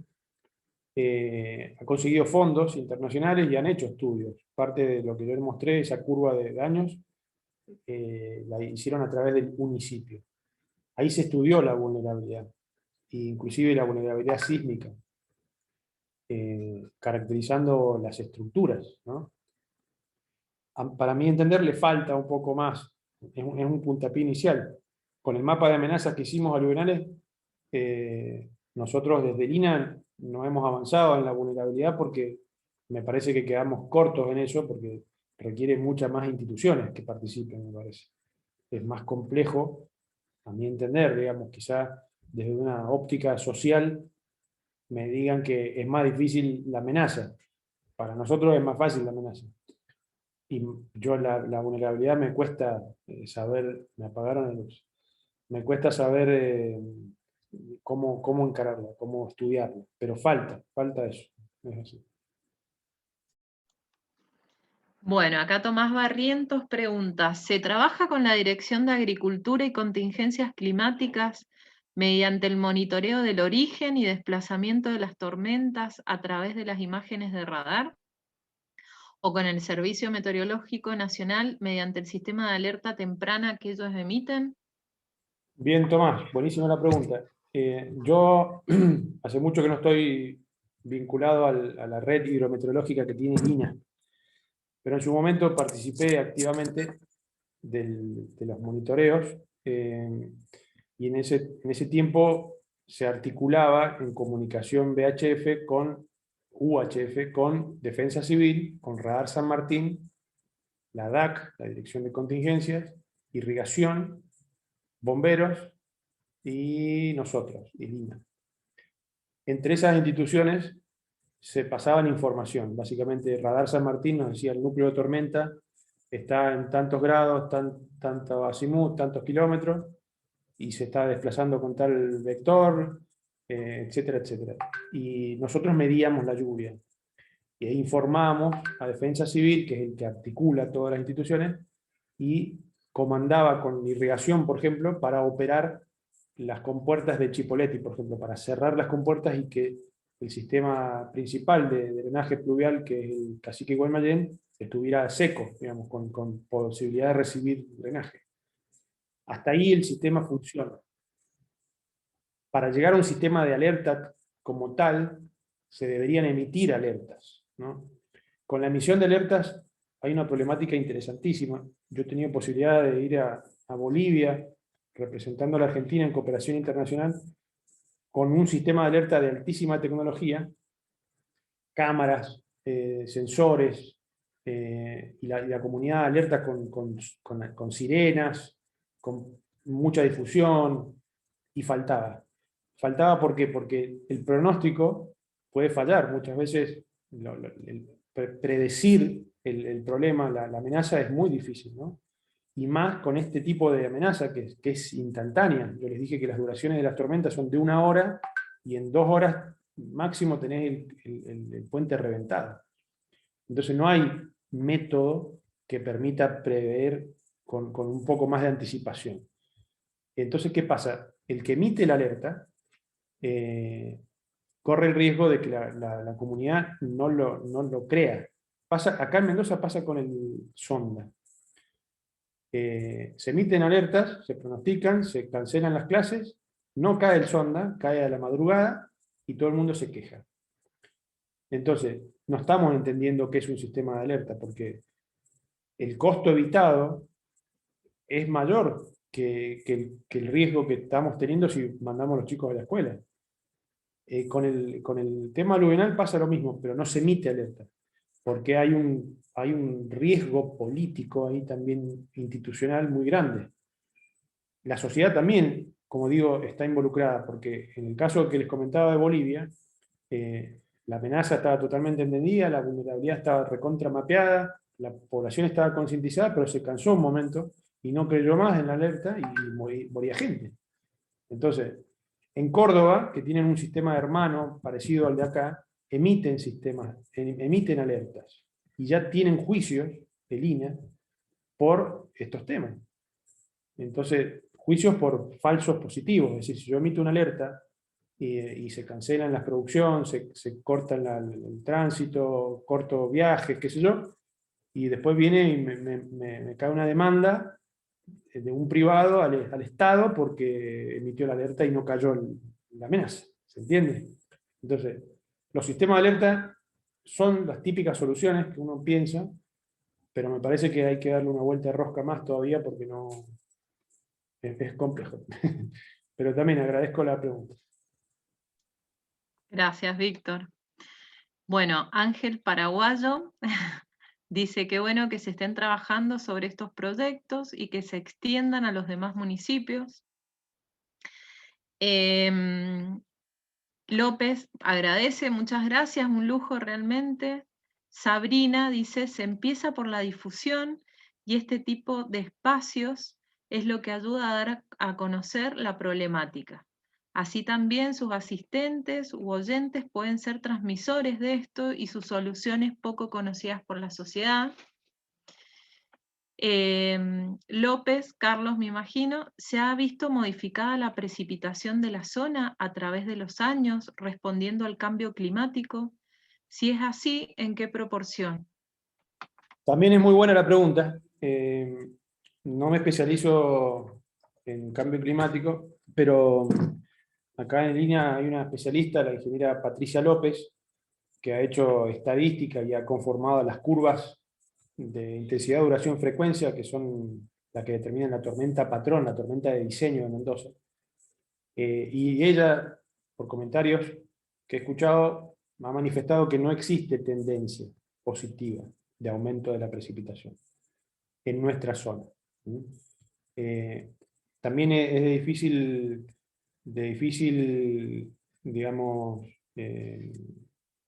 Ha conseguido fondos internacionales y han hecho estudios. Parte de lo que yo les mostré, esa curva de daños, la hicieron a través del Unicipio. Ahí se estudió la vulnerabilidad, inclusive la vulnerabilidad sísmica, caracterizando las estructuras, ¿no? Para mí entender le falta un poco más, es un puntapié inicial. Con el mapa de amenazas que hicimos aluvionales, nosotros desde el INA no hemos avanzado en la vulnerabilidad porque me parece que quedamos cortos en eso, porque requiere muchas más instituciones que participen, me parece. Es más complejo, a mi entender, digamos, quizá desde una óptica social me digan que es más difícil la amenaza. Para nosotros es más fácil la amenaza. Y yo la vulnerabilidad me cuesta saber, me apagaron la luz, me cuesta saber cómo encararla, cómo estudiarla, pero falta eso. Es así. bueno, acá Tomás Barrientos pregunta, ¿se trabaja con la Dirección de Agricultura y Contingencias Climáticas mediante el monitoreo del origen y desplazamiento de las tormentas a través de las imágenes de radar? ¿O con el Servicio Meteorológico Nacional mediante el sistema de alerta temprana que ellos emiten? Bien, Tomás, buenísima la pregunta. Yo hace mucho que no estoy vinculado a la red hidrometeorológica que tiene INA, pero en su momento participé activamente de los monitoreos, y en ese tiempo se articulaba en comunicación VHF con UHF, con Defensa Civil, con Radar San Martín, la DAC, la Dirección de Contingencias, Irrigación, Bomberos y nosotros, el INA. Entre esas instituciones se pasaban información. Básicamente Radar San Martín nos decía el núcleo de tormenta está en tantos grados, tanto azimut, tantos kilómetros, y se está desplazando con tal vector, etcétera, etcétera. Y nosotros medíamos la lluvia. Y ahí informamos a Defensa Civil, que es el que articula todas las instituciones, y comandaba con irrigación, por ejemplo, para operar las compuertas de Chipoleti, por ejemplo, para cerrar las compuertas y que el sistema principal de drenaje pluvial, que es el Cacique Guaymallén, estuviera seco, digamos, con posibilidad de recibir drenaje. Hasta ahí el sistema funciona. Para llegar a un sistema de alerta como tal, se deberían emitir alertas, ¿no? Con la emisión de alertas hay una problemática interesantísima. Yo he tenido posibilidad de ir a Bolivia, representando a la Argentina en cooperación internacional, con un sistema de alerta de altísima tecnología, cámaras, sensores, y la comunidad alerta con sirenas, con mucha difusión, y faltaba faltaba ¿por qué? Porque el pronóstico puede fallar. Muchas veces predecir el problema, la amenaza es muy difícil, ¿no? Y más con este tipo de amenaza que es instantánea. Yo les dije que las duraciones de las tormentas son de 1 hora, y en 2 horas máximo tenés el puente reventado. Entonces no hay método que permita prever con un poco más de anticipación. Entonces, ¿qué pasa? El que emite la alerta corre el riesgo de que la comunidad no lo crea. Acá en Mendoza pasa con el sonda. Se emiten alertas, se pronostican, se cancelan las clases, no cae el sonda, cae a la madrugada y todo el mundo se queja. Entonces, no estamos entendiendo qué es un sistema de alerta, porque el costo evitado es mayor que el riesgo que estamos teniendo si mandamos a los chicos a la escuela. Con el tema aluvial pasa lo mismo, pero no se emite alerta, porque hay un riesgo político ahí también institucional muy grande. La sociedad también, como digo, está involucrada, porque en el caso que les comentaba de Bolivia, la amenaza estaba totalmente entendida, la vulnerabilidad estaba recontra mapeada, la población estaba concientizada, pero se cansó un momento y no creyó más en la alerta y moría gente. Entonces, en Córdoba, que tienen un sistema hermano parecido al de acá, emiten alertas y ya tienen juicios de línea por estos temas. Entonces, juicios por falsos positivos, es decir, si yo emito una alerta y se cancelan las producciones, se cortan el tránsito, corto viajes, qué sé yo, y después viene y me cae una demanda de un privado al Estado porque emitió la alerta y no cayó la amenaza. ¿Se entiende? Entonces, los sistemas de alerta son las típicas soluciones que uno piensa, pero me parece que hay que darle una vuelta de rosca más todavía porque no es complejo. Pero también agradezco la pregunta. Gracias, Víctor. Bueno, Ángel Paraguayo dice que bueno que se estén trabajando sobre estos proyectos y que se extiendan a los demás municipios. López agradece, muchas gracias, un lujo realmente. Sabrina dice, se empieza por la difusión y este tipo de espacios es lo que ayuda a dar a conocer la problemática. Así también sus asistentes u oyentes pueden ser transmisores de esto y sus soluciones poco conocidas por la sociedad. López, Carlos, me imagino, ¿se ha visto modificada la precipitación de la zona a través de los años respondiendo al cambio climático? Si es así, ¿en qué proporción? También es muy buena la pregunta. No me especializo en cambio climático, pero acá en línea hay una especialista, la ingeniera Patricia López, que ha hecho estadística y ha conformado las curvas de intensidad, duración, frecuencia, que son las que determinan la tormenta patrón, la tormenta de diseño de Mendoza. Y ella, por comentarios que he escuchado, ha manifestado que no existe tendencia positiva de aumento de la precipitación en nuestra zona. También es de difícil, digamos,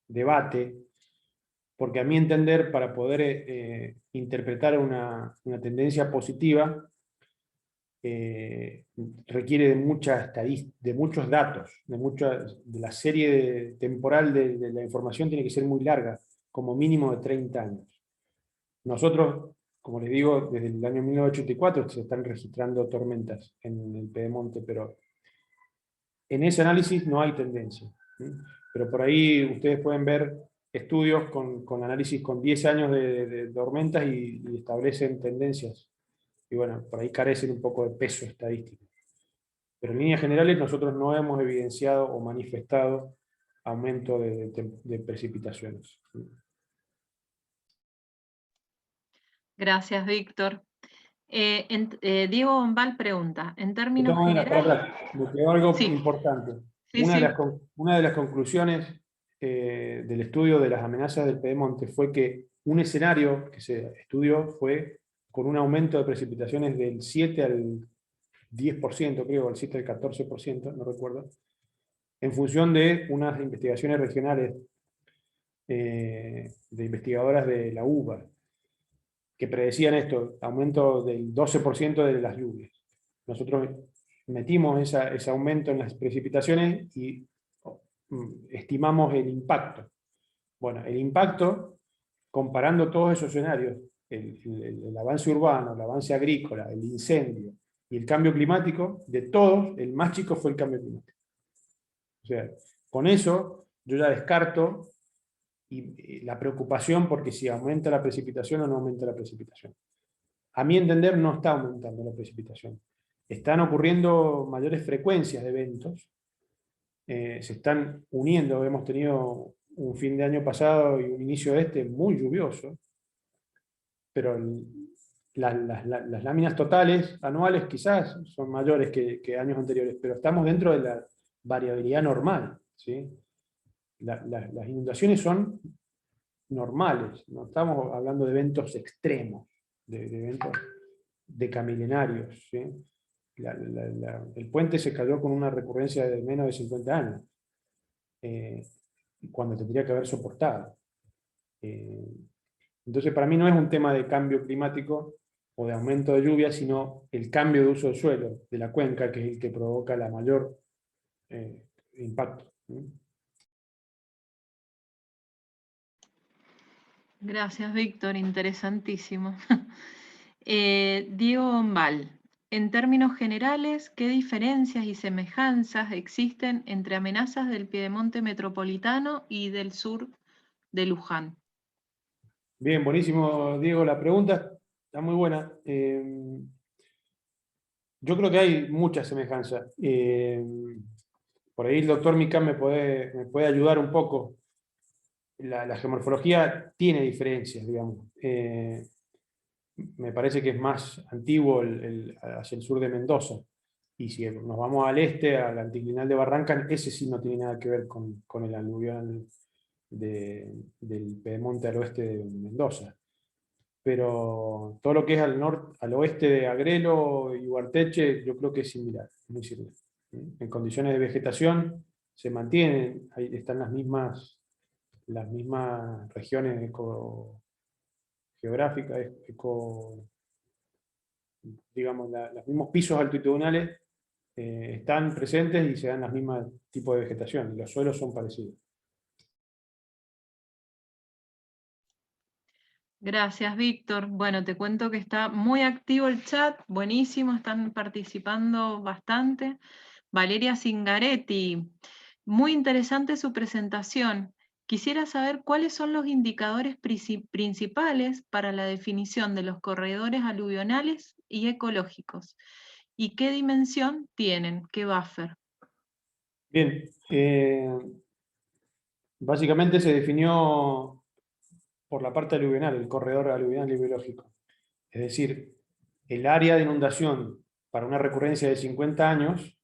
debate, porque a mi entender, para poder interpretar una tendencia positiva, requiere de muchos datos, de la serie temporal de la información tiene que ser muy larga, como mínimo de 30 años. Nosotros, como les digo, desde el año 1984 se están registrando tormentas en el Pedemonte, pero en ese análisis no hay tendencia. Pero por ahí ustedes pueden ver estudios con análisis con 10 años de tormentas y establecen tendencias. Y bueno, por ahí carecen un poco de peso estadístico. Pero en líneas generales nosotros no hemos evidenciado o manifestado aumento de precipitaciones. Gracias, Víctor. Diego Bombal pregunta, en términos generales... Me quedó algo Sí. importante. Sí, Una de las conclusiones del estudio de las amenazas del Pedemonte fue que un escenario que se estudió fue con un aumento de precipitaciones del 7 al 10%, creo, al 7 al 14%, no recuerdo, en función de unas investigaciones regionales de investigadoras de la UBA, que predecían esto, aumento del 12% de las lluvias. Nosotros metimos ese aumento en las precipitaciones y estimamos el impacto. Bueno, el impacto, comparando todos esos escenarios, el avance urbano, el avance agrícola, el incendio y el cambio climático, de todos, el más chico fue el cambio climático. O sea, con eso yo ya descarto la preocupación porque si aumenta la precipitación o no aumenta la precipitación. A mi entender no está aumentando la precipitación. Están ocurriendo mayores frecuencias de eventos, se están uniendo, hemos tenido un fin de año pasado y un inicio de este muy lluvioso, pero las láminas totales anuales quizás son mayores que años anteriores, pero estamos dentro de la variabilidad normal, ¿sí? Las inundaciones son normales, no estamos hablando de eventos extremos, de eventos decamilenarios, ¿sí? El puente se cayó con una recurrencia de menos de 50 años, cuando tendría que haber soportado. Entonces, para mí no es un tema de cambio climático o de aumento de lluvia, sino el cambio de uso del suelo, de la cuenca, que es el que provoca la mayor impacto. Gracias, Víctor, interesantísimo. Diego Bombal, en términos generales, ¿qué diferencias y semejanzas existen entre amenazas del Piedemonte metropolitano y del sur de Luján? Bien, buenísimo, Diego, la pregunta está muy buena. Yo creo que hay mucha semejanza. Por ahí el doctor Micán me puede ayudar un poco. La geomorfología tiene diferencias, digamos. Me parece que es más antiguo hacia el sur de Mendoza. Y si nos vamos al este, al anticlinal de Barrancas, ese sí no tiene nada que ver con el aluvial del Piedemonte al oeste de Mendoza. Pero todo lo que es al oeste de Agrelo y Huarteche, yo creo que es similar, muy similar. En condiciones de vegetación se mantienen, ahí están las mismas regiones geográficas, digamos, los mismos pisos altitudinales están presentes y se dan las mismas tipos de vegetación, y los suelos son parecidos. Gracias, Víctor. Bueno, te cuento que está muy activo el chat, buenísimo, están participando bastante. Valeria Zingaretti, muy interesante su presentación. Quisiera saber cuáles son los indicadores principales para la definición de los corredores aluvionales y ecológicos, y qué dimensión tienen, qué buffer. Bien, básicamente se definió por la parte aluvional, el corredor aluvional y biológico. Es decir, el área de inundación para una recurrencia de 50 años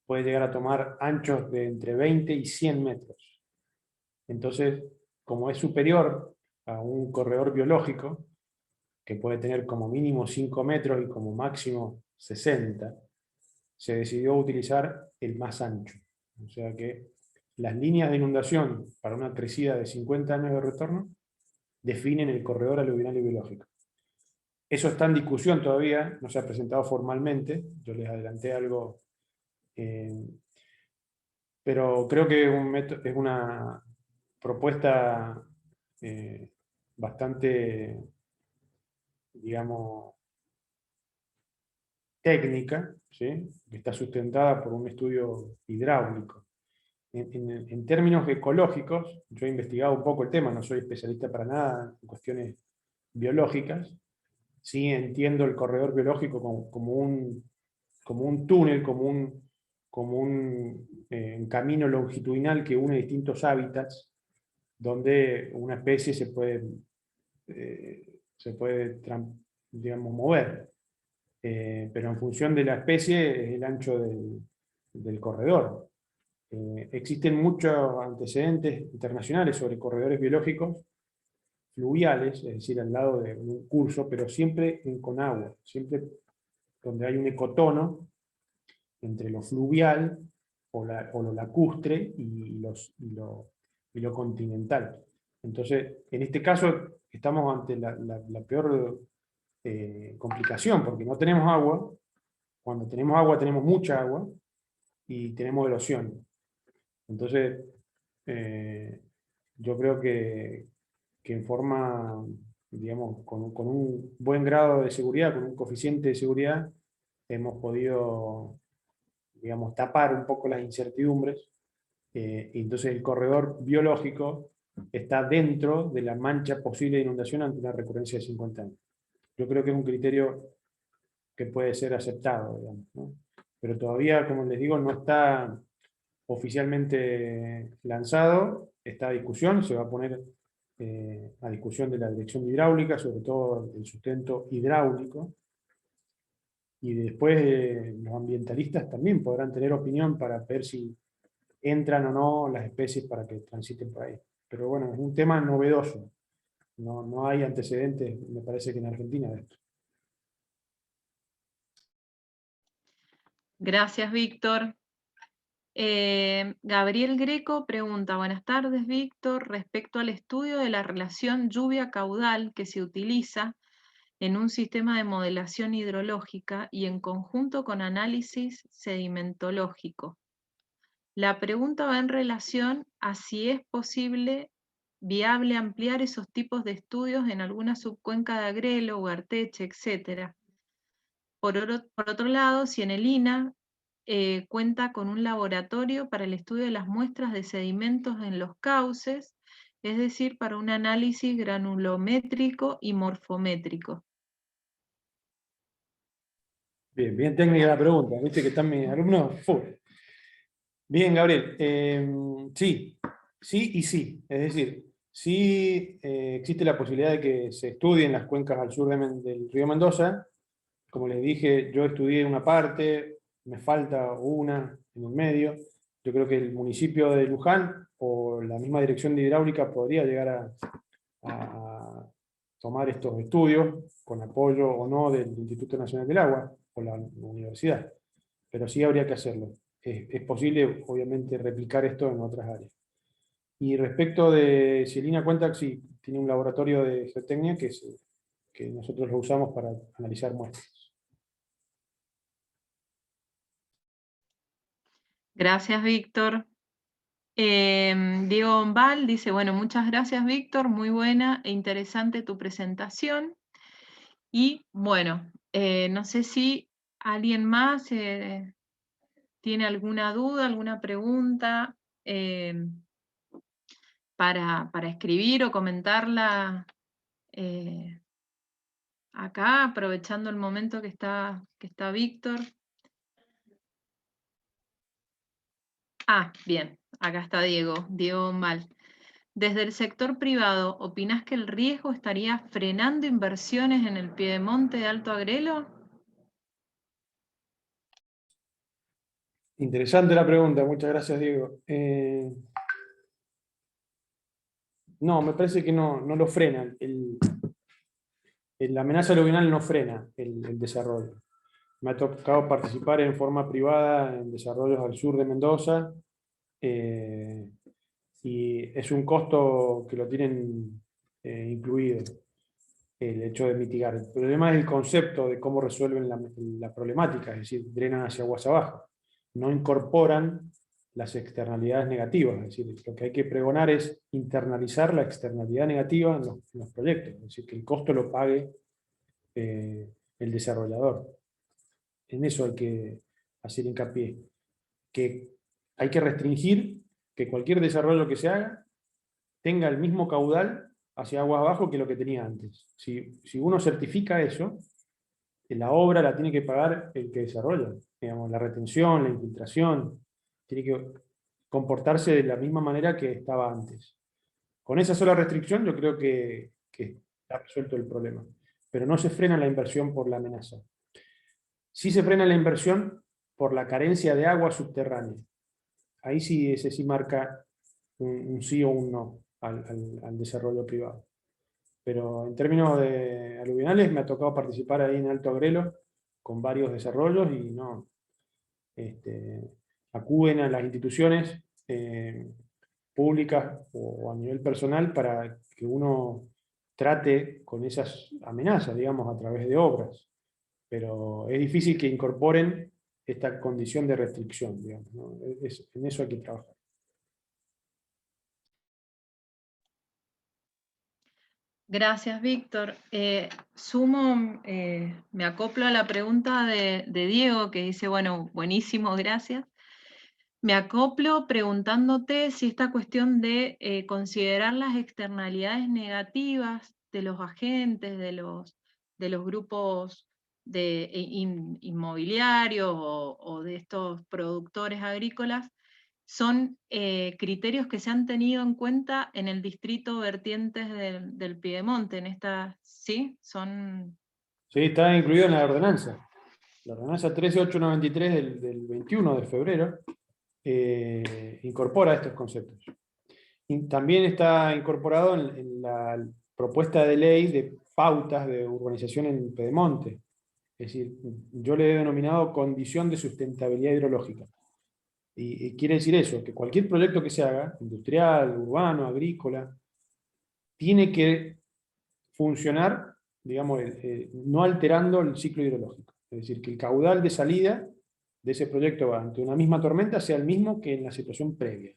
puede llegar a tomar anchos de entre 20 y 100 metros. Entonces, como es superior a un corredor biológico, que puede tener como mínimo 5 metros y como máximo 60, se decidió utilizar el más ancho. O sea que las líneas de inundación para una crecida de 50 años de retorno definen el corredor aluvional y biológico. Eso está en discusión todavía, no se ha presentado formalmente, yo les adelanté algo, pero creo que es una propuesta bastante, digamos, técnica, ¿sí? Que está sustentada por un estudio hidráulico. En términos ecológicos, yo he investigado un poco el tema, no soy especialista para nada en cuestiones biológicas, sí entiendo el corredor biológico como un túnel, como un camino longitudinal que une distintos hábitats, donde una especie se puede digamos, mover. Pero en función de la especie es el ancho del corredor. Existen muchos antecedentes internacionales sobre corredores biológicos fluviales, es decir, al lado de un curso, pero siempre con agua, siempre donde hay un ecotono entre lo fluvial o lo lacustre y lo continental. Entonces, en este caso, estamos ante la peor complicación, porque no tenemos agua. Cuando tenemos agua, tenemos mucha agua, y tenemos erosión. Entonces, yo creo que en forma, digamos, con un buen grado de seguridad, con un coeficiente de seguridad, hemos podido, digamos, tapar un poco las incertidumbres, y entonces el corredor biológico está dentro de la mancha posible de inundación ante una recurrencia de 50 años. Yo creo que es un criterio que puede ser aceptado, digamos, ¿no? Pero todavía, como les digo, no está oficialmente lanzado, está a discusión, se va a poner a discusión de la dirección de hidráulica, sobre todo el sustento hidráulico, y después los ambientalistas también podrán tener opinión para ver si entran o no las especies para que transiten por ahí. Pero bueno, es un tema novedoso, no hay antecedentes, me parece que en Argentina, de esto. Gracias, Víctor. Gabriel Greco pregunta, buenas tardes, Víctor, respecto al estudio de la relación lluvia-caudal que se utiliza en un sistema de modelación hidrológica y en conjunto con análisis sedimentológico. La pregunta va en relación a si es viable ampliar esos tipos de estudios en alguna subcuenca de Agrelo, Ugarteche, etc. Por otro lado, si en el INA cuenta con un laboratorio para el estudio de las muestras de sedimentos en los cauces, es decir, para un análisis granulométrico y morfométrico. Bien, bien técnica la pregunta, viste que están mis alumnos full. Bien, Gabriel, sí y sí, es decir, sí existe la posibilidad de que se estudien las cuencas al sur del río Mendoza. Como les dije, yo estudié una parte, me falta una en el medio. Yo creo que el municipio de Luján o la misma dirección de hidráulica podría llegar a tomar estos estudios con apoyo o no del Instituto Nacional del Agua o la universidad, pero sí habría que hacerlo. Es posible, obviamente, replicar esto en otras áreas. Y respecto de si el INA cuenta, sí, tiene un laboratorio de geotecnia que nosotros lo usamos para analizar muestras. Gracias, Víctor. Diego Bombal dice, bueno, muchas gracias, Víctor, muy buena e interesante tu presentación. Y bueno, no sé si alguien más tiene alguna duda, alguna pregunta para escribir o comentarla acá, aprovechando el momento que está Víctor. Ah, bien, acá está Diego Bombal. Desde el sector privado, ¿opinás que el riesgo estaría frenando inversiones en el piedemonte de Alto Agrelo? Interesante la pregunta, muchas gracias, Diego. No, me parece que no lo frenan. La amenaza aluvional no frena el desarrollo. Me ha tocado participar en forma privada en desarrollos al sur de Mendoza, y es un costo que lo tienen incluido, el hecho de mitigar. El problema es el concepto de cómo resuelven la problemática, es decir, drenan hacia aguas abajo. No incorporan las externalidades negativas, es decir, lo que hay que pregonar es internalizar la externalidad negativa en los proyectos, es decir, que el costo lo pague el desarrollador. En eso hay que hacer hincapié, que hay que restringir que cualquier desarrollo que se haga tenga el mismo caudal hacia aguas abajo que lo que tenía antes. Si uno certifica eso, la obra la tiene que pagar el que desarrolla. Digamos, la retención, la infiltración, tiene que comportarse de la misma manera que estaba antes. Con esa sola restricción yo creo que está resuelto el problema. Pero no se frena la inversión por la amenaza. Sí se frena la inversión por la carencia de agua subterránea. Ahí sí, ese sí marca un sí o un no al desarrollo privado. Pero en términos de aluvionales me ha tocado participar ahí en Alto Agrelo con varios desarrollos y no, acuden a las instituciones públicas o a nivel personal para que uno trate con esas amenazas, digamos, a través de obras. Pero es difícil que incorporen esta condición de restricción, digamos, ¿no? En eso hay que trabajar. Gracias, Víctor. Me acoplo a la pregunta de Diego, que dice, bueno, buenísimo, gracias. Me acoplo preguntándote si esta cuestión de considerar las externalidades negativas de los agentes, de los grupos inmobiliarios o de estos productores agrícolas, son criterios que se han tenido en cuenta en el distrito Vertientes del Piedemonte. ¿Sí? Sí, está incluido en la ordenanza. La ordenanza 13893 del 21 de febrero incorpora estos conceptos. Y también está incorporado en la propuesta de ley de pautas de urbanización en Piedemonte. Es decir, yo le he denominado condición de sustentabilidad hidrológica. Y quiere decir eso, que cualquier proyecto que se haga, industrial, urbano, agrícola, tiene que funcionar, digamos, no alterando el ciclo hidrológico. Es decir, que el caudal de salida de ese proyecto ante una misma tormenta sea el mismo que en la situación previa.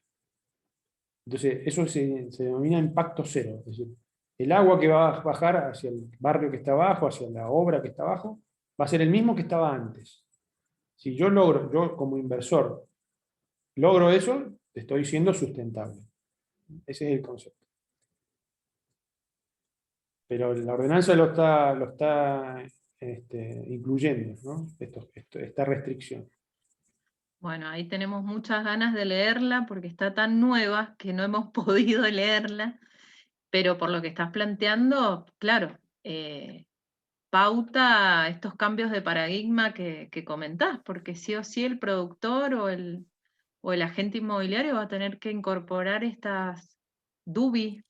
Entonces, eso se denomina impacto cero. Es decir, el agua que va a bajar hacia el barrio que está abajo, hacia la obra que está abajo, va a ser el mismo que estaba antes. Si yo como inversor, logro eso, estoy siendo sustentable. Ese es el concepto. Pero la ordenanza lo está incluyendo, ¿no? Esta restricción. Bueno, ahí tenemos muchas ganas de leerla porque está tan nueva que no hemos podido leerla, pero por lo que estás planteando, claro, pauta estos cambios de paradigma que comentás, porque sí o sí el productor o el agente inmobiliario va a tener que incorporar estas DUBI,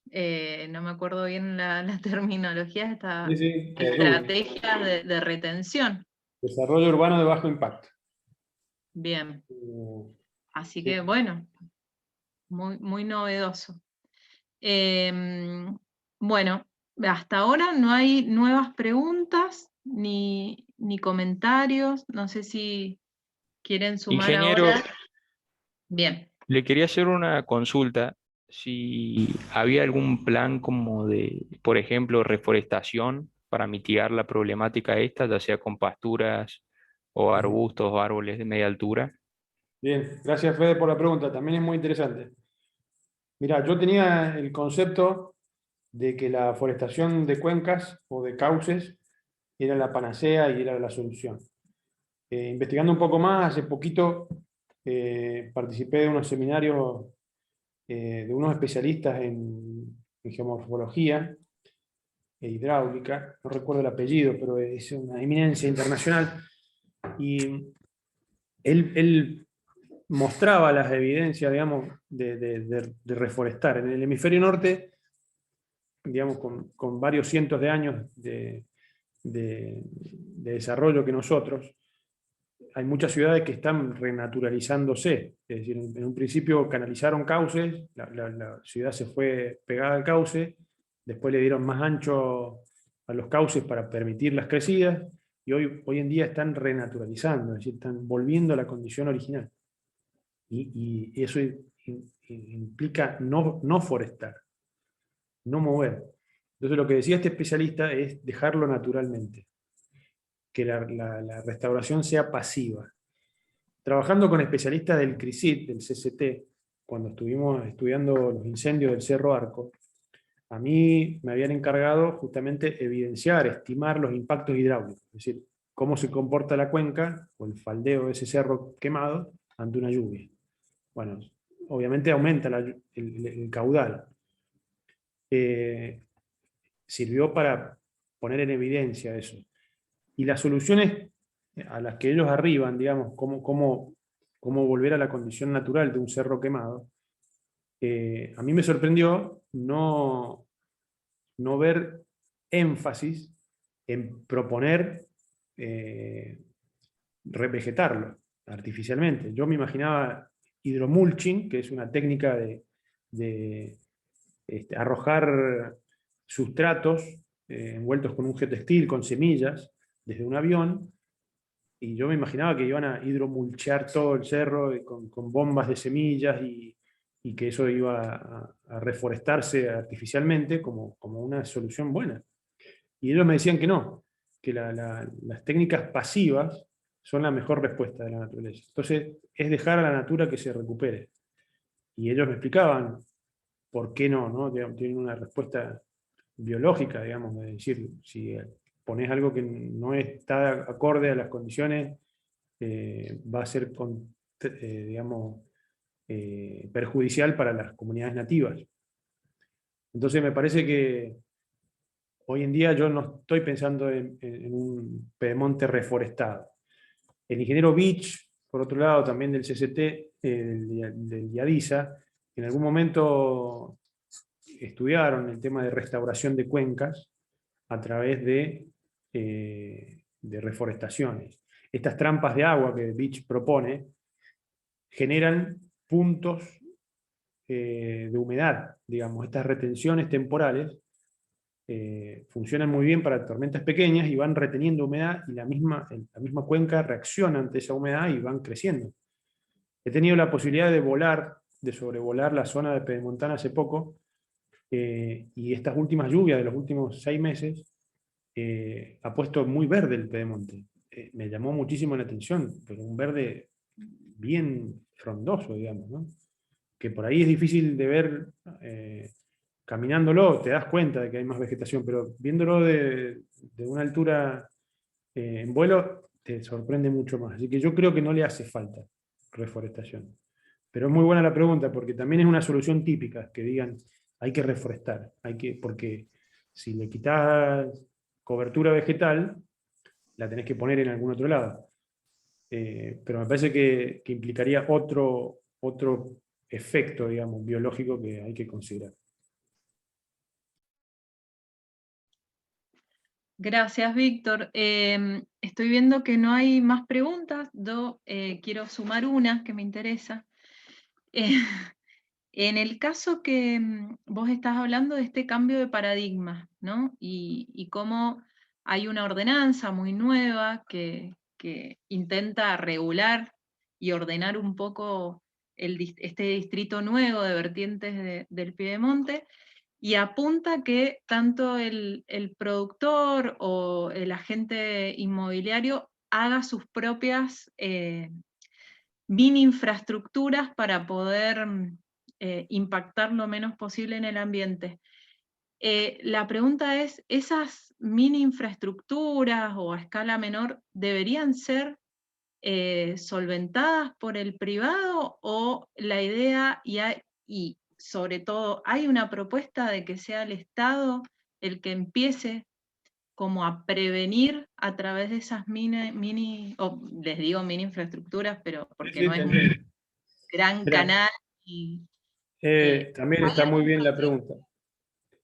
no me acuerdo bien la terminología, estas Sí, estrategias de retención. desarrollo urbano de bajo impacto. Bien, así Sí. que bueno, muy, muy novedoso. Bueno, hasta ahora no hay nuevas preguntas ni comentarios. No sé si quieren sumar Ingeniero, ahora. Bien. le quería hacer una consulta. Si había algún plan como de, por ejemplo, reforestación para mitigar la problemática esta, ya sea con pasturas o arbustos o árboles de media altura. Bien, gracias Fede por la pregunta, también es muy interesante. Mira, yo tenía el concepto de que la forestación de cuencas o de cauces era la panacea y era la solución. Investigando un poco más, hace poquito participé de unos seminarios de unos especialistas en geomorfología e hidráulica, no recuerdo el apellido, pero es una eminencia internacional, y él mostraba las evidencias, digamos, de reforestar. En el hemisferio norte, digamos, con varios cientos de años de desarrollo que nosotros, hay muchas ciudades que están renaturalizándose. Es decir, en un principio canalizaron cauces, la ciudad se fue pegada al cauce, después le dieron más ancho a los cauces para permitir las crecidas, y hoy en día están renaturalizando, es decir, están volviendo a la condición original. Y eso implica no forestar, no mover. Entonces lo que decía este especialista es dejarlo naturalmente, que la restauración sea pasiva. Trabajando con especialistas del CRISIT, del CCT, cuando estuvimos estudiando los incendios del Cerro Arco, a mí me habían encargado justamente evidenciar, estimar los impactos hidráulicos, es decir, cómo se comporta la cuenca o el faldeo de ese cerro quemado ante una lluvia. Bueno, obviamente aumenta el caudal. Sirvió para poner en evidencia eso. Y las soluciones a las que ellos arriban, digamos, cómo volver a la condición natural de un cerro quemado, a mí me sorprendió no ver énfasis en proponer revegetarlo. artificialmente. Yo me imaginaba hidromulching, que es una técnica de arrojar sustratos envueltos con un geotextil, con semillas, desde un avión, y yo me imaginaba que iban a hidromulchear todo el cerro con bombas de semillas y que eso iba a reforestarse artificialmente como una solución buena. Y ellos me decían que no, que las técnicas pasivas son la mejor respuesta de la naturaleza. Entonces, es dejar a la natura que se recupere. Y ellos me explicaban por qué no, ¿no? Tienen una respuesta biológica, digamos, de decir, si pones algo que no está acorde a las condiciones, va a ser, digamos, perjudicial para las comunidades nativas. Entonces me parece que hoy en día yo no estoy pensando en un pedemonte reforestado. El ingeniero Beach, por otro lado, también del CCT, del IADISA, en algún momento estudiaron el tema de restauración de cuencas a través de reforestaciones. Estas trampas de agua que Beach propone generan puntos de humedad, digamos, estas retenciones temporales funcionan muy bien para tormentas pequeñas y van reteniendo humedad y la misma cuenca reacciona ante esa humedad y van creciendo. He tenido la posibilidad de sobrevolar la zona de Pedemontana hace poco, y estas últimas lluvias de los últimos 6 meses ha puesto muy verde el Pedemonte. Me llamó muchísimo la atención, pero un verde bien frondoso, digamos, ¿no? Que por ahí es difícil de ver. Caminándolo te das cuenta de que hay más vegetación, pero viéndolo de una altura en vuelo te sorprende mucho más. Así que yo creo que no le hace falta reforestación. Pero es muy buena la pregunta, porque también es una solución típica, que digan, hay que reforestar, porque si le quitas cobertura vegetal, la tenés que poner en algún otro lado. Pero me parece que implicaría otro efecto, digamos, biológico que hay que considerar. Gracias, Víctor. Estoy viendo que no hay más preguntas. Yo quiero sumar una que me interesa. En el caso que vos estás hablando de este cambio de paradigma, ¿no? Y cómo hay una ordenanza muy nueva que intenta regular y ordenar un poco este distrito nuevo de vertientes del Piedemonte, y apunta que tanto el productor o el agente inmobiliario haga sus propias mini infraestructuras para poder impactar lo menos posible en el ambiente. La pregunta es, ¿esas mini infraestructuras o a escala menor deberían ser solventadas por el privado, o la idea, y sobre todo, hay una propuesta de que sea el Estado el que empiece como a prevenir a través de esas les digo mini infraestructuras, pero porque Sí, no es un gran canal? También está muy bien la pregunta.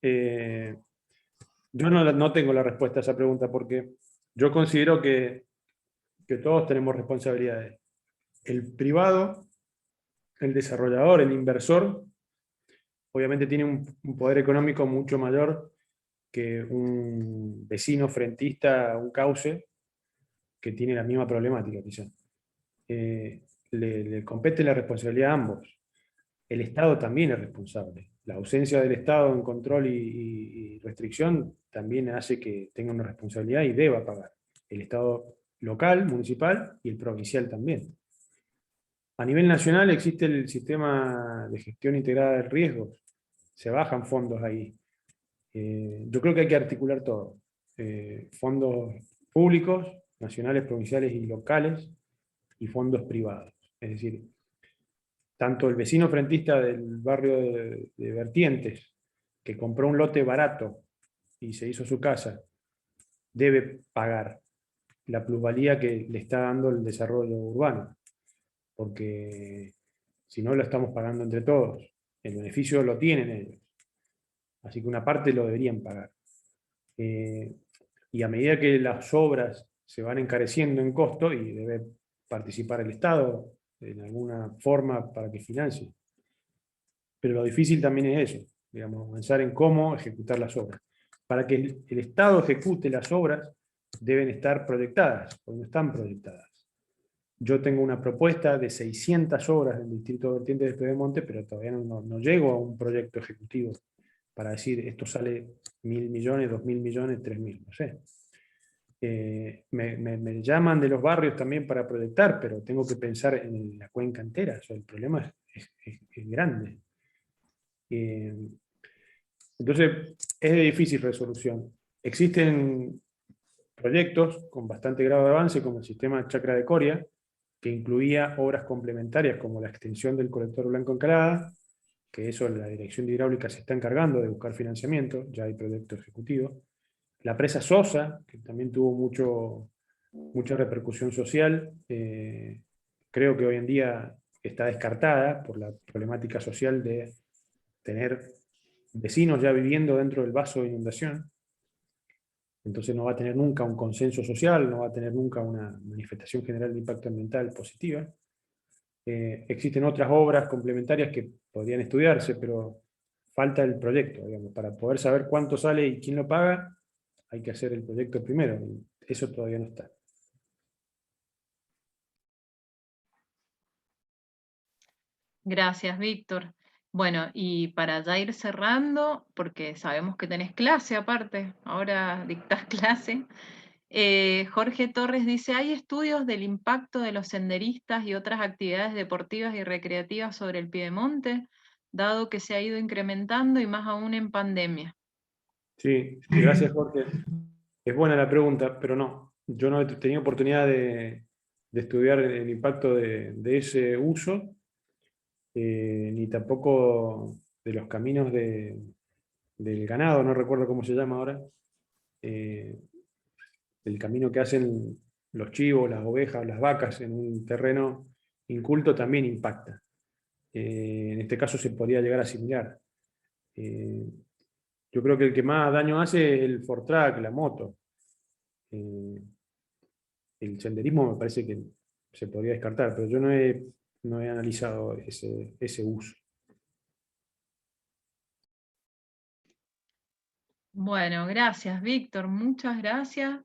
Yo no tengo la respuesta a esa pregunta, porque yo considero que todos tenemos responsabilidades. El privado, el desarrollador, el inversor, obviamente tiene un poder económico mucho mayor que un vecino frentista, un cauce, que tiene la misma problemática, quizás. Le compete la responsabilidad a ambos. El Estado también es responsable. La ausencia del Estado en control y restricción también hace que tenga una responsabilidad y deba pagar. El Estado local, municipal, y el provincial también. A nivel nacional existe el sistema de gestión integrada de riesgos. Se bajan fondos ahí. Yo creo que hay que articular todo. Fondos públicos, nacionales, provinciales y locales, y fondos privados. Es decir, tanto el vecino frentista del barrio de Vertientes, que compró un lote barato y se hizo su casa, debe pagar la plusvalía que le está dando el desarrollo urbano, porque si no lo estamos pagando entre todos. El beneficio lo tienen ellos, así que una parte lo deberían pagar. Y a medida que las obras se van encareciendo en costo, y debe participar el Estado en alguna forma para que financie. Pero lo difícil también es eso, digamos, pensar en cómo ejecutar las obras. Para que el Estado ejecute las obras, deben estar proyectadas, o no están proyectadas. Yo tengo una propuesta de 600 obras del Distrito Vertiente de Pedemonte, pero todavía no llego a un proyecto ejecutivo para decir, esto sale 1.000 millones, 2.000 millones, 3.000, no sé. Me llaman de los barrios también para proyectar, pero tengo que pensar en la cuenca entera. O sea, el problema es grande. Entonces, es de difícil resolución. Existen proyectos con bastante grado de avance, como el sistema Chacra de Coria, que incluía obras complementarias como la extensión del colector Blanco Encalada, que eso la Dirección de Hidráulica se está encargando de buscar financiamiento, ya hay proyecto ejecutivo. La presa Sosa, que también tuvo mucha repercusión social, creo que hoy en día está descartada por la problemática social de tener vecinos ya viviendo dentro del vaso de inundación. Entonces no va a tener nunca un consenso social, no va a tener nunca una manifestación general de impacto ambiental positiva. Existen otras obras complementarias que podrían estudiarse, pero falta el proyecto, digamos. Para poder saber cuánto sale y quién lo paga, hay que hacer el proyecto primero, y eso todavía no está. Gracias, Víctor. Bueno, y para ya ir cerrando, porque sabemos que tenés clase aparte, ahora dictás clase, Jorge Torres dice, ¿hay estudios del impacto de los senderistas y otras actividades deportivas y recreativas sobre el piedemonte, dado que se ha ido incrementando y más aún en pandemia? Sí, gracias Jorge. Es buena la pregunta, pero no. Yo no he tenido oportunidad de estudiar el impacto de ese uso, ni tampoco de los caminos del ganado, no recuerdo cómo se llama ahora. El camino que hacen los chivos, las ovejas, las vacas en un terreno inculto también impacta. En este caso se podría llegar a asimilar. Yo creo que el que más daño hace es el Fortrack, la moto. El senderismo me parece que se podría descartar, pero yo no he analizado ese uso. Bueno, gracias, Víctor, muchas gracias.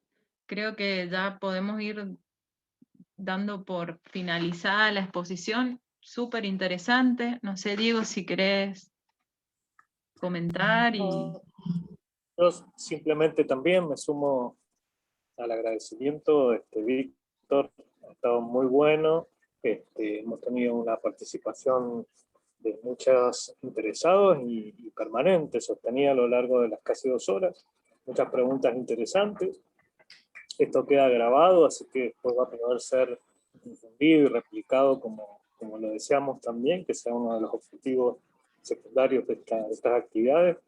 Creo que ya podemos ir dando por finalizada la exposición, súper interesante. No sé, Diego, si querés comentar y... Yo simplemente también me sumo al agradecimiento, Víctor, ha estado muy bueno. Hemos tenido una participación de muchos interesados y permanente, sostenida a lo largo de las casi 2 horas. Muchas preguntas interesantes. Esto queda grabado, así que después va a poder ser difundido y replicado como lo deseamos también, que sea uno de los objetivos secundarios de estas actividades.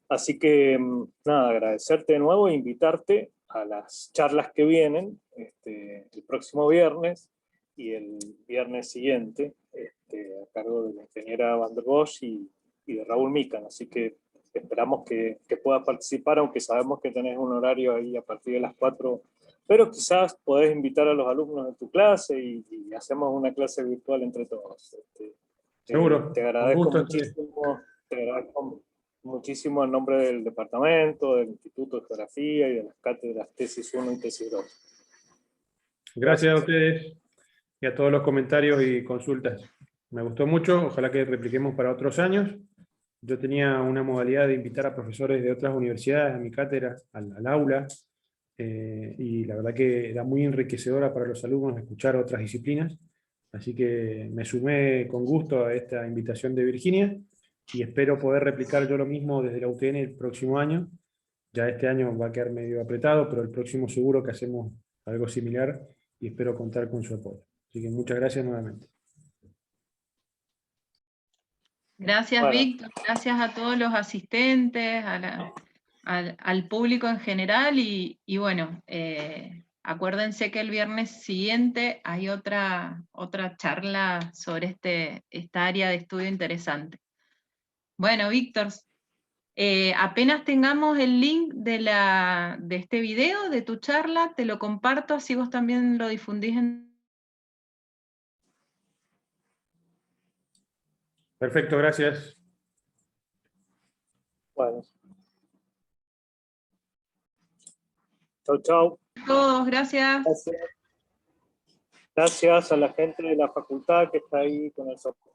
Así que, nada, agradecerte de nuevo e invitarte a las charlas que vienen el próximo viernes y el viernes siguiente, a cargo de la ingeniera Van der Bosch y de Raúl Mican. Así que esperamos que puedas participar, aunque sabemos que tenés un horario ahí a partir de las 4, pero quizás podés invitar a los alumnos de tu clase y hacemos una clase virtual entre todos. Seguro. Te agradezco gusto, muchísimo, muchísimo en nombre del departamento, del Instituto de Geografía y de las cátedras tesis 1 y tesis 2. Gracias a ustedes y a todos los comentarios y consultas. Me gustó mucho, ojalá que repliquemos para otros años. Yo tenía una modalidad de invitar a profesores de otras universidades a mi cátedra, al aula, y la verdad que era muy enriquecedora para los alumnos escuchar otras disciplinas, así que me sumé con gusto a esta invitación de Virginia, y espero poder replicar yo lo mismo desde la UTN el próximo año. Ya este año va a quedar medio apretado, pero el próximo seguro que hacemos algo similar, y espero contar con su apoyo. Así que muchas gracias nuevamente. Gracias, Bueno. Víctor, gracias a todos los asistentes, al público en general y bueno, acuérdense que el viernes siguiente hay otra charla sobre esta área de estudio interesante. Bueno, Víctor, apenas tengamos el link de este video, de tu charla, te lo comparto, así vos también lo difundís en Perfecto, gracias. Bueno. Chau, chau. Todos, gracias. Gracias a la gente de la facultad que está ahí con el soporte.